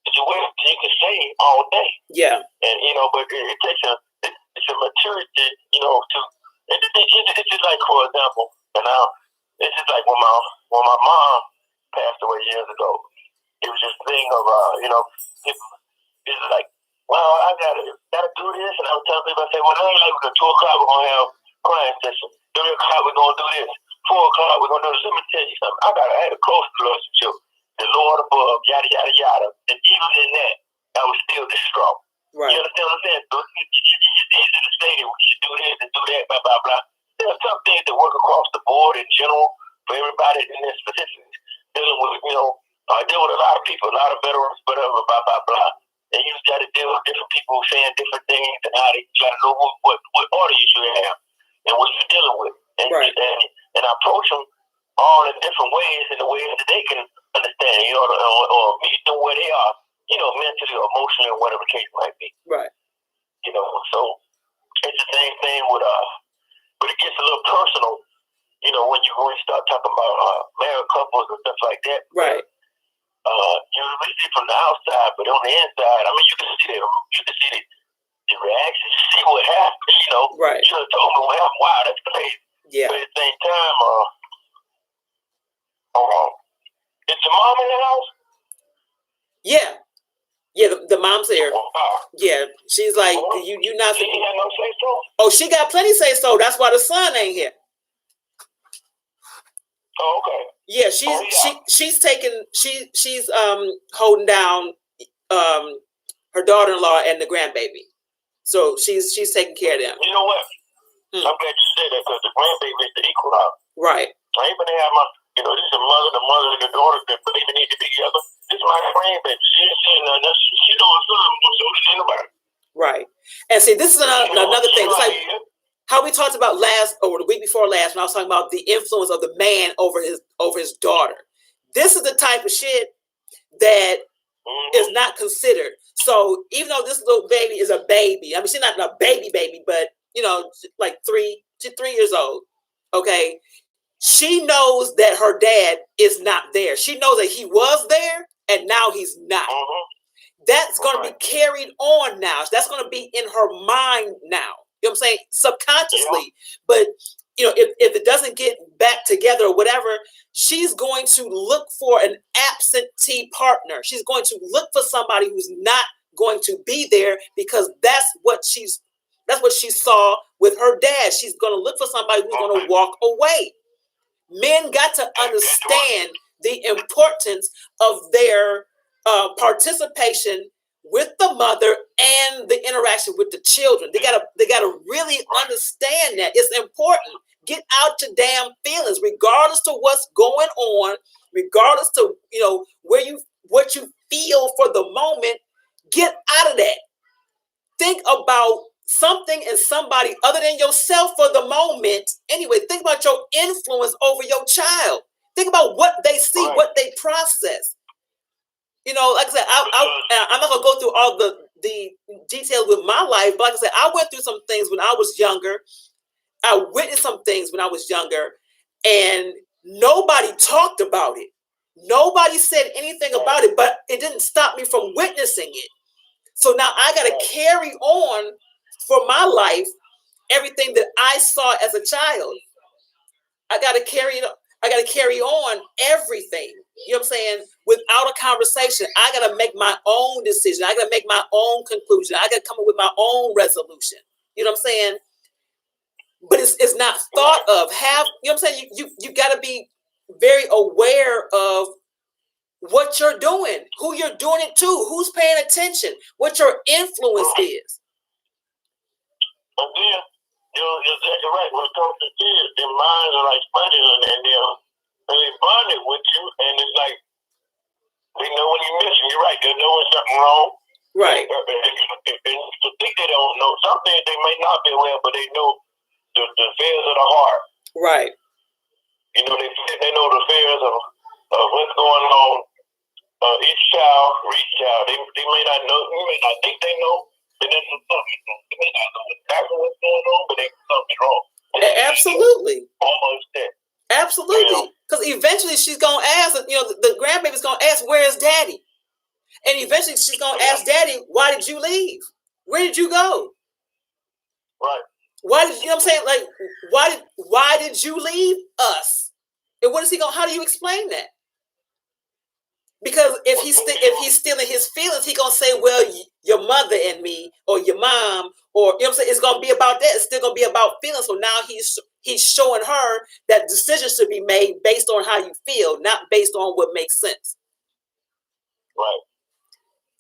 situation. You can say all day. Yeah. And you know, but it takes it's a maturity, you know, to it's just like, for example, and now it's just like when my mom passed away years ago. It was just a thing of you know, it's like, well, I gotta do this, and I was telling people, I say, well, it ain't like 2 o'clock we're gonna have crying session, 3 o'clock we're gonna do this, 4 o'clock we're gonna do this. Let me tell you something. I had a close relationship, the Lord above, yada yada yada, and even in that, I was still distraught. Right. You understand what I'm saying? So it's easy to say that we should do this and do that, blah blah blah. There are some things that work across the board in general for everybody in their specifics. Dealing with, you know, I deal with a lot of people, a lot of veterans, whatever, blah blah blah. And you got to deal with different people saying different things, and how they got to know what order you should have and what you're dealing with. And, right. and I approach them all in different ways, in the ways that they can understand, you know, or meet them where they are, you know, mentally or emotionally or whatever the case might be. Right. You know, so it's the same thing with but it gets a little personal, you know, when you start talking about married couples and stuff like that. Right. You really see from the outside, but on the inside, I mean, you can see the reactions, you see what happens, you know. Right. You should have told me what happened. Wow, that's crazy. Yeah. But at the same time, is the mom in the house? Yeah. Yeah, the mom's here. Oh, wow. Yeah, she's like, you not. She ain't got no say so. Oh, she got plenty say so. That's why the son ain't here. Oh, okay. Yeah, she's taking she's holding down her daughter-in-law and the grandbaby. So she's taking care of them. You know what? I'm glad you said that, because the grandbaby is the equal out. Right. I ain't gonna have my, this is the mother and the daughter, the baby need to be together. This is my grandbaby. She doing something, so does anybody. Right. And see, this is another thing. It's like how we talked about the week before last, when I was talking about the influence of the man over his daughter. This is the type of shit that is not considered. So even though this little baby is a baby, I mean, she's not a baby, but like 3 years old. Okay. She knows that her dad is not there. She knows that he was there and now he's not. That's going to be carried on now. That's going to be in her mind now. You know what I'm saying? Subconsciously. But, if it doesn't get back together or whatever, she's going to look for an absentee partner. She's going to look for somebody who's not going to be there because that's what she saw with her dad. She's going to look for somebody who's going to walk away. Men got to understand the importance of their participation with the mother and the interaction with the children. They gotta really understand that it's important. Get out your damn feelings, regardless to what's going on, regardless to what you feel for the moment. Get out of that. Think about something and somebody other than yourself for the moment. Anyway, think about your influence over your child. Think about what they see, what they process. Like I said, I'm not gonna go through all the details with my life, but like I said, I went through some things when I was younger. I witnessed some things when I was younger, and nobody talked about it. Nobody said anything about it, but it didn't stop me from witnessing it. So now I got to carry on for my life everything that I saw as a child. I got to carry on everything. You know what I'm saying? Without a conversation, I got to make my own decision. I got to make my own conclusion. I got to come up with my own resolution. You know what I'm saying? But it's not thought of. You know what I'm saying? You got to be very aware of what you're doing, who you're doing it to, who's paying attention, what your influence is. But then, you're exactly right. When it comes to kids, their minds are like sponges, and they bonded with you, and it's like they know when you're missing. You're right. They're knowing something wrong. Right. And to think they don't know something, they may not be aware, but they know the fears of the heart. Right. They know the fears of what's going on. Each child for each child. They may not know. You may not think they know. But they may not know exactly what's going on, but they know something's wrong. Absolutely. Almost there. Absolutely. Because eventually she's going to ask, the grandbaby's going to ask, where is daddy? And eventually she's going to ask daddy, why did you leave? Where did you go? Right. Why did, what I'm saying? Like, why did you leave us? And how do you explain that? Because if he's still in his feelings, he's going to say, well, your mother and me, or your mom, or, you know what I'm saying? It's going to be about that. It's still going to be about feelings. So now he's showing her that decisions should be made based on how you feel, not based on what makes sense. Right.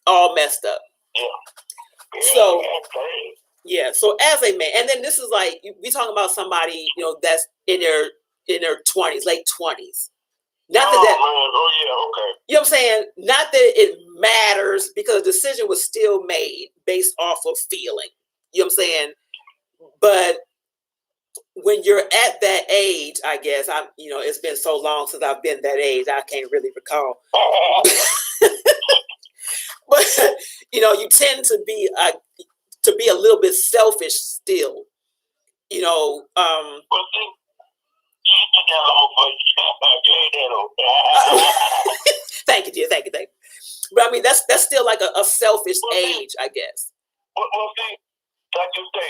All messed up. Yeah. So, yeah. So as a man, and then this is like, we talking about somebody, that's in their 20s, late 20s. Not that, okay. You know what I'm saying? Not that it matters, because the decision was still made based off of feeling. You know what I'm saying? But when you're at that age, I guess it's been so long since I've been that age, I can't really recall. But you tend to be a little bit selfish still. Thank you, dear. Thank you. But I mean, that's still like a selfish age, I guess. Well, see, like you say,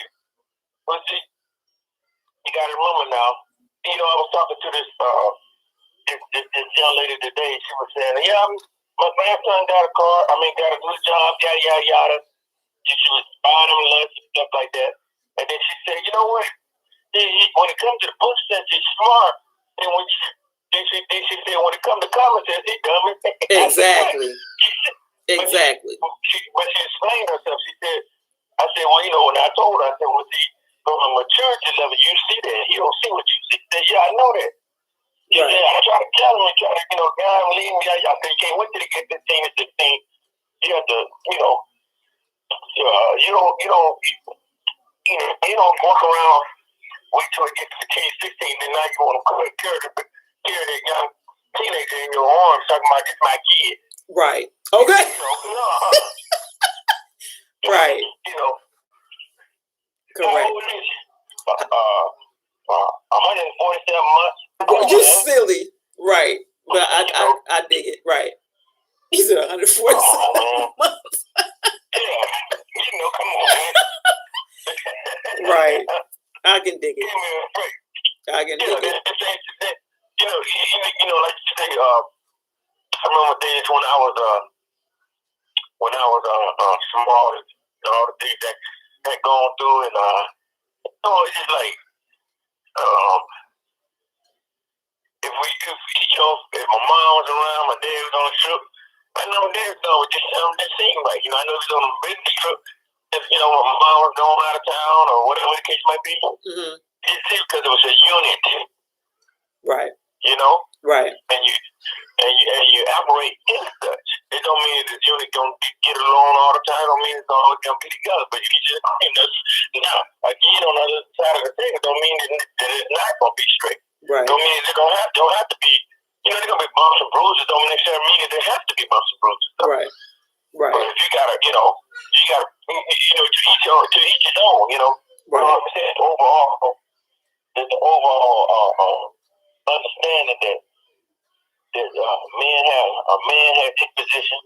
you got to remember now. I was talking to this young lady today. She was saying, "Yeah, my grandson got a car. Got a good job. Yada yada yada." She was buying him lunch and stuff like that. And then she said, "You know what? When it comes to the book sense, he's smart. And when she said, when it comes to common sense, he's dumb." Exactly. Exactly. When she explained herself, she said, "I said, well, when I told her, I said, well, see, from a mature maturity level, you see that. He don't see what you see. He said, yeah, I know that. He said, I try to tell him and try to, guide him, lead him. Y'all say you can't wait till they get 15 and 16. You have to, you don't walk around, wait till it gets to 16, then now you want to carry that young teenager in your arms talking about this my kid. Right. Okay. Right. Correct. 147 months. You silly. Right. But I dig it. Right. He said 147 months. Yeah. Come on, man. Right. I can dig it. I can dig it. Like you say, I remember days when I was small, all the things that had gone through, and it's just like if my mom was around, my dad was on a trip. I know dad was just seemed like, I know he was on a business trip. If my mom was going out of town or whatever the case might be, it's because it was a unity. Right. Right. And you operate in such. It don't mean that the unit gonna get along all the time. It don't mean it's always gonna be together. But you just now again on the other side of the thing, it don't mean that it's not gonna be straight. Right. Don't mean it don't have to be. There's gonna be bumps and bruises. Don't necessarily mean that there has to be bumps and bruises. Right. Right. But if you gotta to each his own. But I'm saying overall, there's the overall understanding that a man has his position,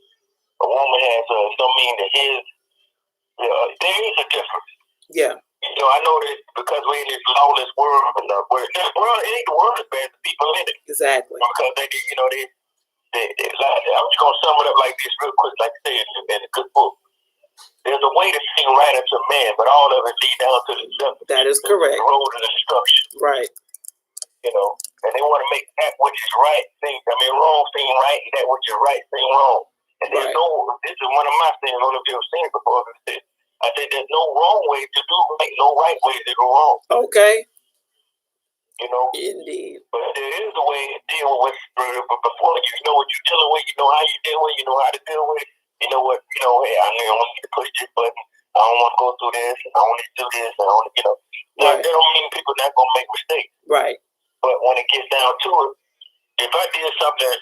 a woman has hers. Don't mean that there is a difference. Yeah. I know that because we're in this lawless world, and the world ain't the world as bad as people in it. Exactly. Because they I'm just gonna sum it up like this real quick, like I said in a good book. There's a way to sing right unto man, but all of it lead down to the devil. That is correct. The road of destruction. Right. And they want to make that which is right wrong seem right, and that which is right seem wrong. And there's this is one of my things, I don't know if you've seen it before. I said there's no wrong way to do right, no right way to do wrong. Okay. Indeed. But there is a way to deal with it. But before you know what you're dealing with, you know how you deal with it, you know how to deal with it. Hey, I don't want to push this button. I don't want to go through this. I want to do this. I want to, Now, that don't mean people not going to make mistakes. Right. But when it gets down to it, if I did something,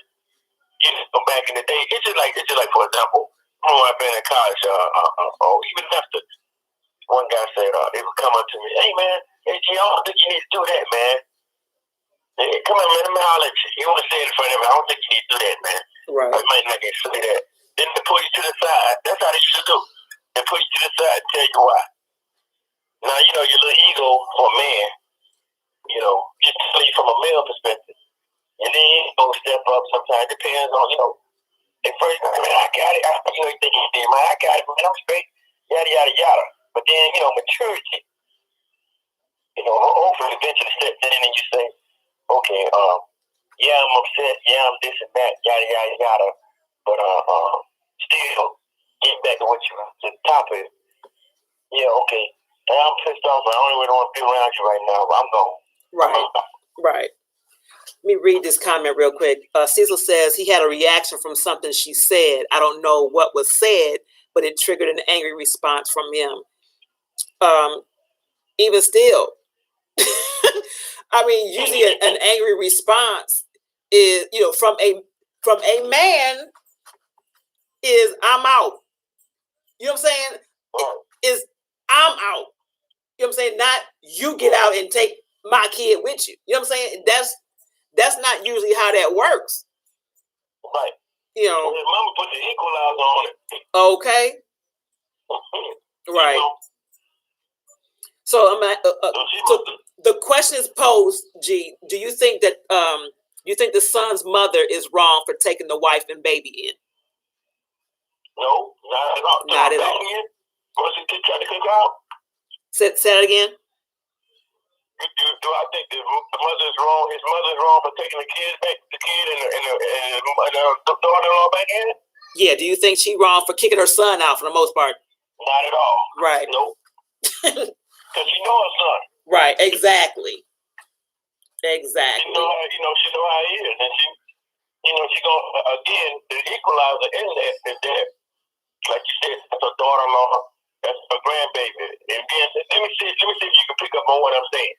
back in the day, it's just like for example, I've been in college, even after one guy said, they would come up to me, hey man, I don't think you need to do that, man. Hey, come on, man, let me holler at you. You want to say it in front of me, I don't think you need to do that, man. Right. I might not get to say that. Then they push you to the side. That's how they should do. They push you to the side and tell you why. Now, your little ego for a man, just tell you from a male perspective. And then you go step up sometimes. Depends on, at first, I got it. You think you did, man, I got it, man, I'm straight, yada, yada, yada. But then, maturity, hopefully eventually steps in and you say, okay, yeah, I'm upset, yeah, I'm this and that, yada, yada, yada. But still, getting back to what you to the topic, yeah, okay, I'm pissed off, but I don't really want to be around you right now, but I'm gone. Right, right. Let me read this comment real quick. Cecil says he had a reaction from something she said. I don't know what was said, but it triggered an angry response from him. Even still, usually an angry response is, from a man is I'm out. You know what I'm saying? Is I'm out. You know what I'm saying? Not you get out and take my kid with you. You know what I'm saying? That's not usually how that works. Right. His mama put the equalizer on it. Okay. Right. So so the question is posed, G. Do you think that the son's mother is wrong for taking the wife and baby in? No, not at all. Not at all. Was he trying to cook out? Say that again. Do I think the mother is wrong? His mother is wrong for taking the kid and the daughter-in-law back in? Yeah. Do you think she's wrong for kicking her son out for the most part? Not at all. Right. Nope. Because she knows her son. Right. Exactly. Exactly. She know how it is, and she gonna again. The equalizer in that is that, like you said, that's her daughter-in-law, that's her grandbaby, and then let me see if you can pick up on what I'm saying.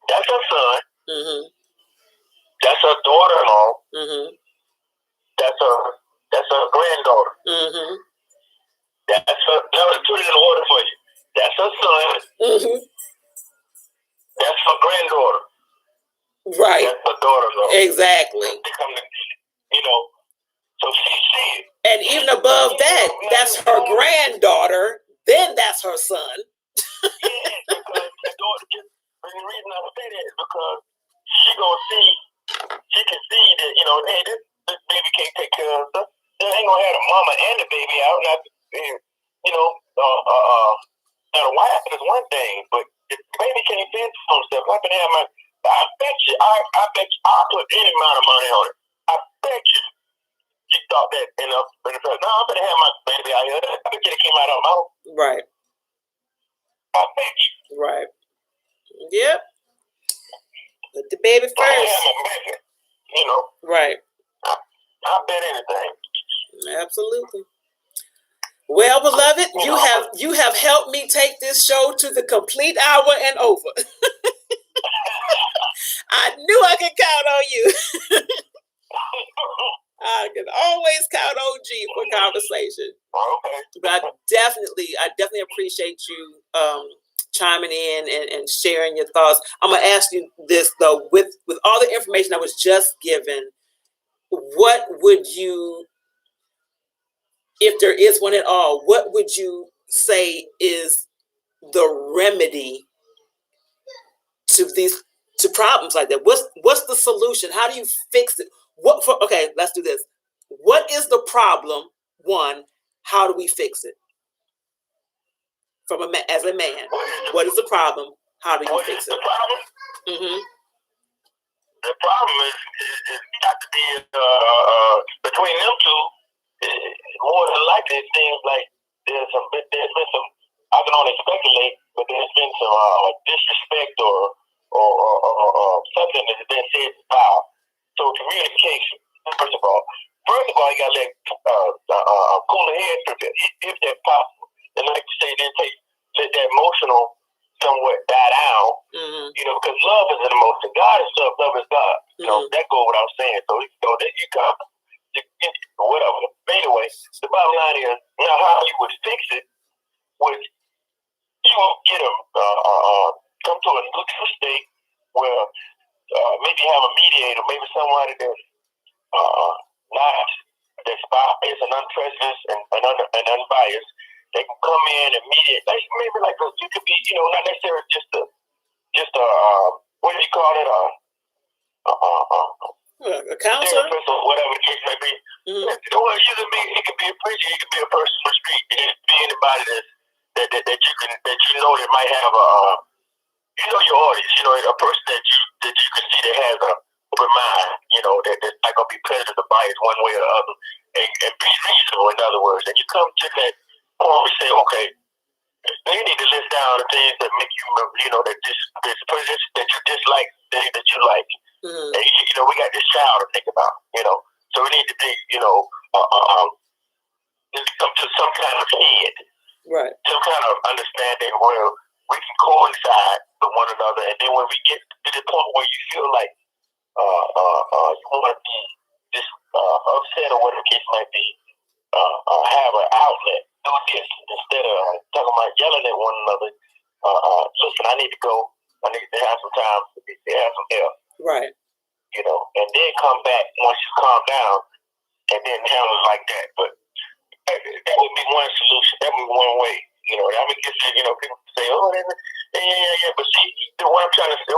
That's her son. Mm-hmm. That's her daughter-in-law. Mm-hmm. That's her granddaughter. Mm-hmm. That's her. Let me put it in order for you. That's her son. Mm-hmm. That's her granddaughter. Right. That's her daughter-in-law. Exactly. So she see it. And even above that, that's her granddaughter. Then that's her son. Yeah, because the daughter. The reason I say that is because she can see that hey, this baby can't take care of herself. They ain't gonna have the mama and the baby out. Not now the wife is one thing, but the baby can't fend for himself. I can have I bet you, I'll put any amount of money on it. I bet you she thought that no, I'm gonna have my baby out here. I bet you it came out of her mouth. Right. I bet you. Right. Yep. Put the baby first. Right. I bet anything. Absolutely. Well, beloved, you have helped me take this show to the complete hour and over. I knew I could count on you. I can always count on G for conversation. Okay. But I definitely appreciate you chiming in and sharing your thoughts. I'm gonna ask you this though, with all the information I was just given, what would you, if there is one at all, what would you say is the remedy to problems like that? What's the solution? How do you fix it? Okay, let's do this. What is the problem? One, how do we fix it? As a man, what is the problem? How do you fix it? The problem? Mm-hmm. The problem is got to be between them two. More than likely, it seems like there's been some. I can only speculate, but there's been some disrespect or something that's been said to power. So communication, first of all, you gotta let cooler head prepare if that's possible. And like you say, then let that emotional somewhat die down. Mm-hmm. Because love is an emotion. God is love. Love is God. That goes without saying. So then you come, whatever. Anyway, the bottom line is now how you would fix it would you get them come to a neutral state where maybe have a mediator, maybe somebody that's that's biased and unprejudiced and unbiased. They can come in and mediate. Like maybe like you could be, not necessarily just a what do you call it? A counselor, therapist or whatever the case may be. Mm-hmm. It could be a preacher, it could be a person on the street, it could be anybody that that might have your audience, a person that you can see that has a open mind, that's not gonna be prejudiced or biased one way or the other, and be reasonable. In other words, and you come to that point where you say, okay, you need to list down the things that make you, that this person that you dislike, things that you like. Mm-hmm. And, we got this child to think about, so we need to be, come to some kind of head, right? Some kind of understanding where we can coincide with one another, and then when we get to the point where you feel like you want to be just upset or whatever the case might be, have an outlet. Do this instead of talking about yelling at one another. Listen, I need to go. I need to have some time to have some help. Right. And then come back once you calm down, and then handle it like that. But that would be one solution. That would be one way. I mean, people say, "Oh, yeah." But see, what I'm trying to say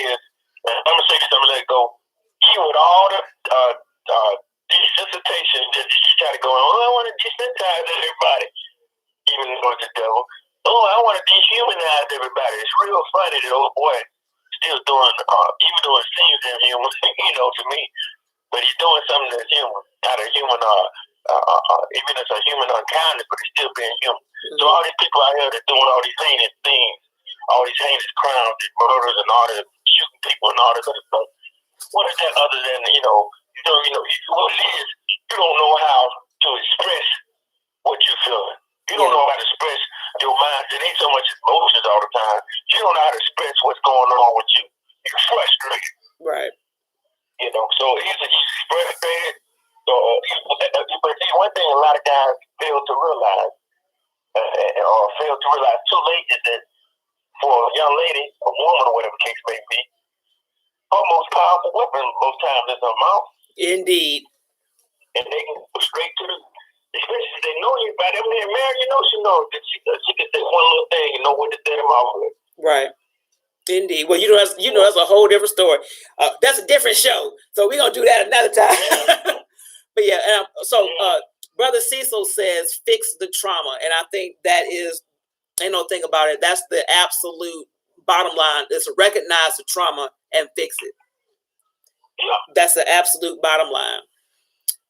is, I'm gonna say this. I'm gonna let it go. Even with all the desensitization that you try to go on, I want to desensitize everybody, even though it's the devil. Oh, I want to dehumanize everybody. It's real funny that old boy still doing, even though it seems inhuman, to me, but he's doing something that's human, out of human, even as a human unkindness, but he's still being human. Mm-hmm. So all these people out here that doing all these heinous things all these heinous crimes, and murders, and all that, shooting people, and all that other stuff. What is that other than what it is? You don't know how to express what you feel. You don't know how to express your mind. It ain't so much emotions all the time. You don't know how to express what's going on with you. You're frustrated. Right. So he's frustrated. But see, one thing a lot of guys fail to realize, or fail to realize too late, is that for a young lady, a woman, or whatever the case may be, her most powerful weapon most times is her mouth. Indeed. And they can go straight to the, especially if they know you by them being married, she knows that she can say one little thing and know what to say to my with. Right. Indeed. Well, that's a whole different story. That's a different show. So we're gonna do that another time. But yeah, Brother Cecil says fix the trauma. And I think that is, ain't no thing about it. That's the absolute bottom line, is to recognize the trauma and fix it. Yeah. That's the absolute bottom line.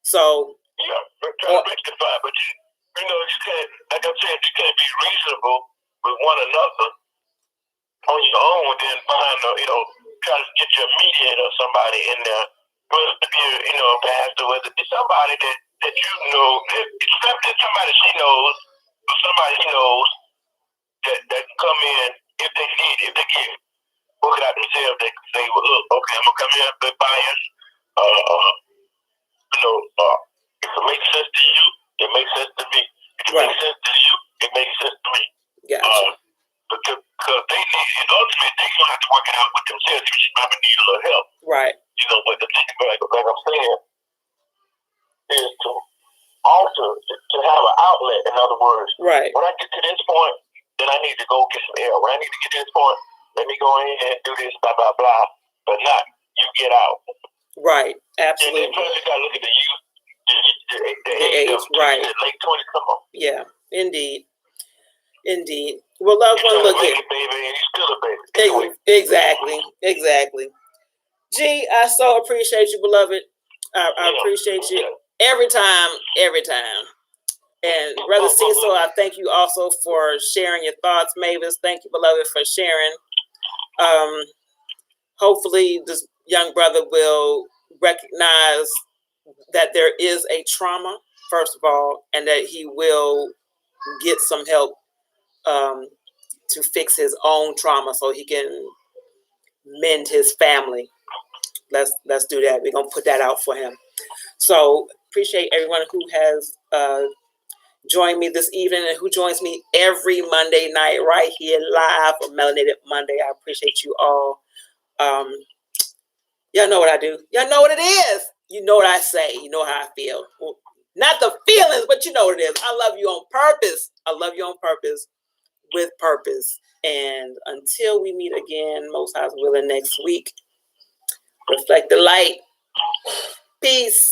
So try to rectify, but you can't, like I said, you can't be reasonable with one another on your own, then find try to get your mediator or somebody in there, whether it be a pastor, whether it be somebody that you know, somebody she knows, or somebody he knows that can come in if they can work it out themselves. They can say, well, look, okay, I'm gonna come in with bias. If it makes sense to you, it makes sense to me. If it makes sense to you, it makes sense to me. Gotcha. Because they need, ultimately, they're going to have to work it out with themselves. You should probably need a little help. Right. But the thing, like I'm saying, is to alter, to have an outlet, in other words. Right. When I get to this point, then I need to go get some air. When I need to get to this point, let me go in and do this, blah, blah, blah. But not, you get out. Right. Absolutely. And plus, you got to look at the youth. The age, right. Late 20s, come on. Yeah, indeed. Well, loved one, look here. Baby, and you still a baby. Anyway. Exactly. G, I so appreciate you, beloved. I appreciate you every time. And Brother Cecil, I thank you also for sharing your thoughts. Mavis, thank you, beloved, for sharing. Hopefully, this young brother will recognize that there is a trauma, first of all, and that he will get some help to fix his own trauma so he can mend his family. Let's do that. We're gonna put that out for him. So appreciate everyone who has joined me this evening and who joins me every Monday night right here live on Melanated Monday. I appreciate you all. Y'all know what I do. Y'all know what it is. You know what I say. You know how I feel. Well, not the feelings, but you know what it is. I love you on purpose. I love you on purpose, with purpose. And until we meet again, most high's willing, next week, reflect the light. Peace.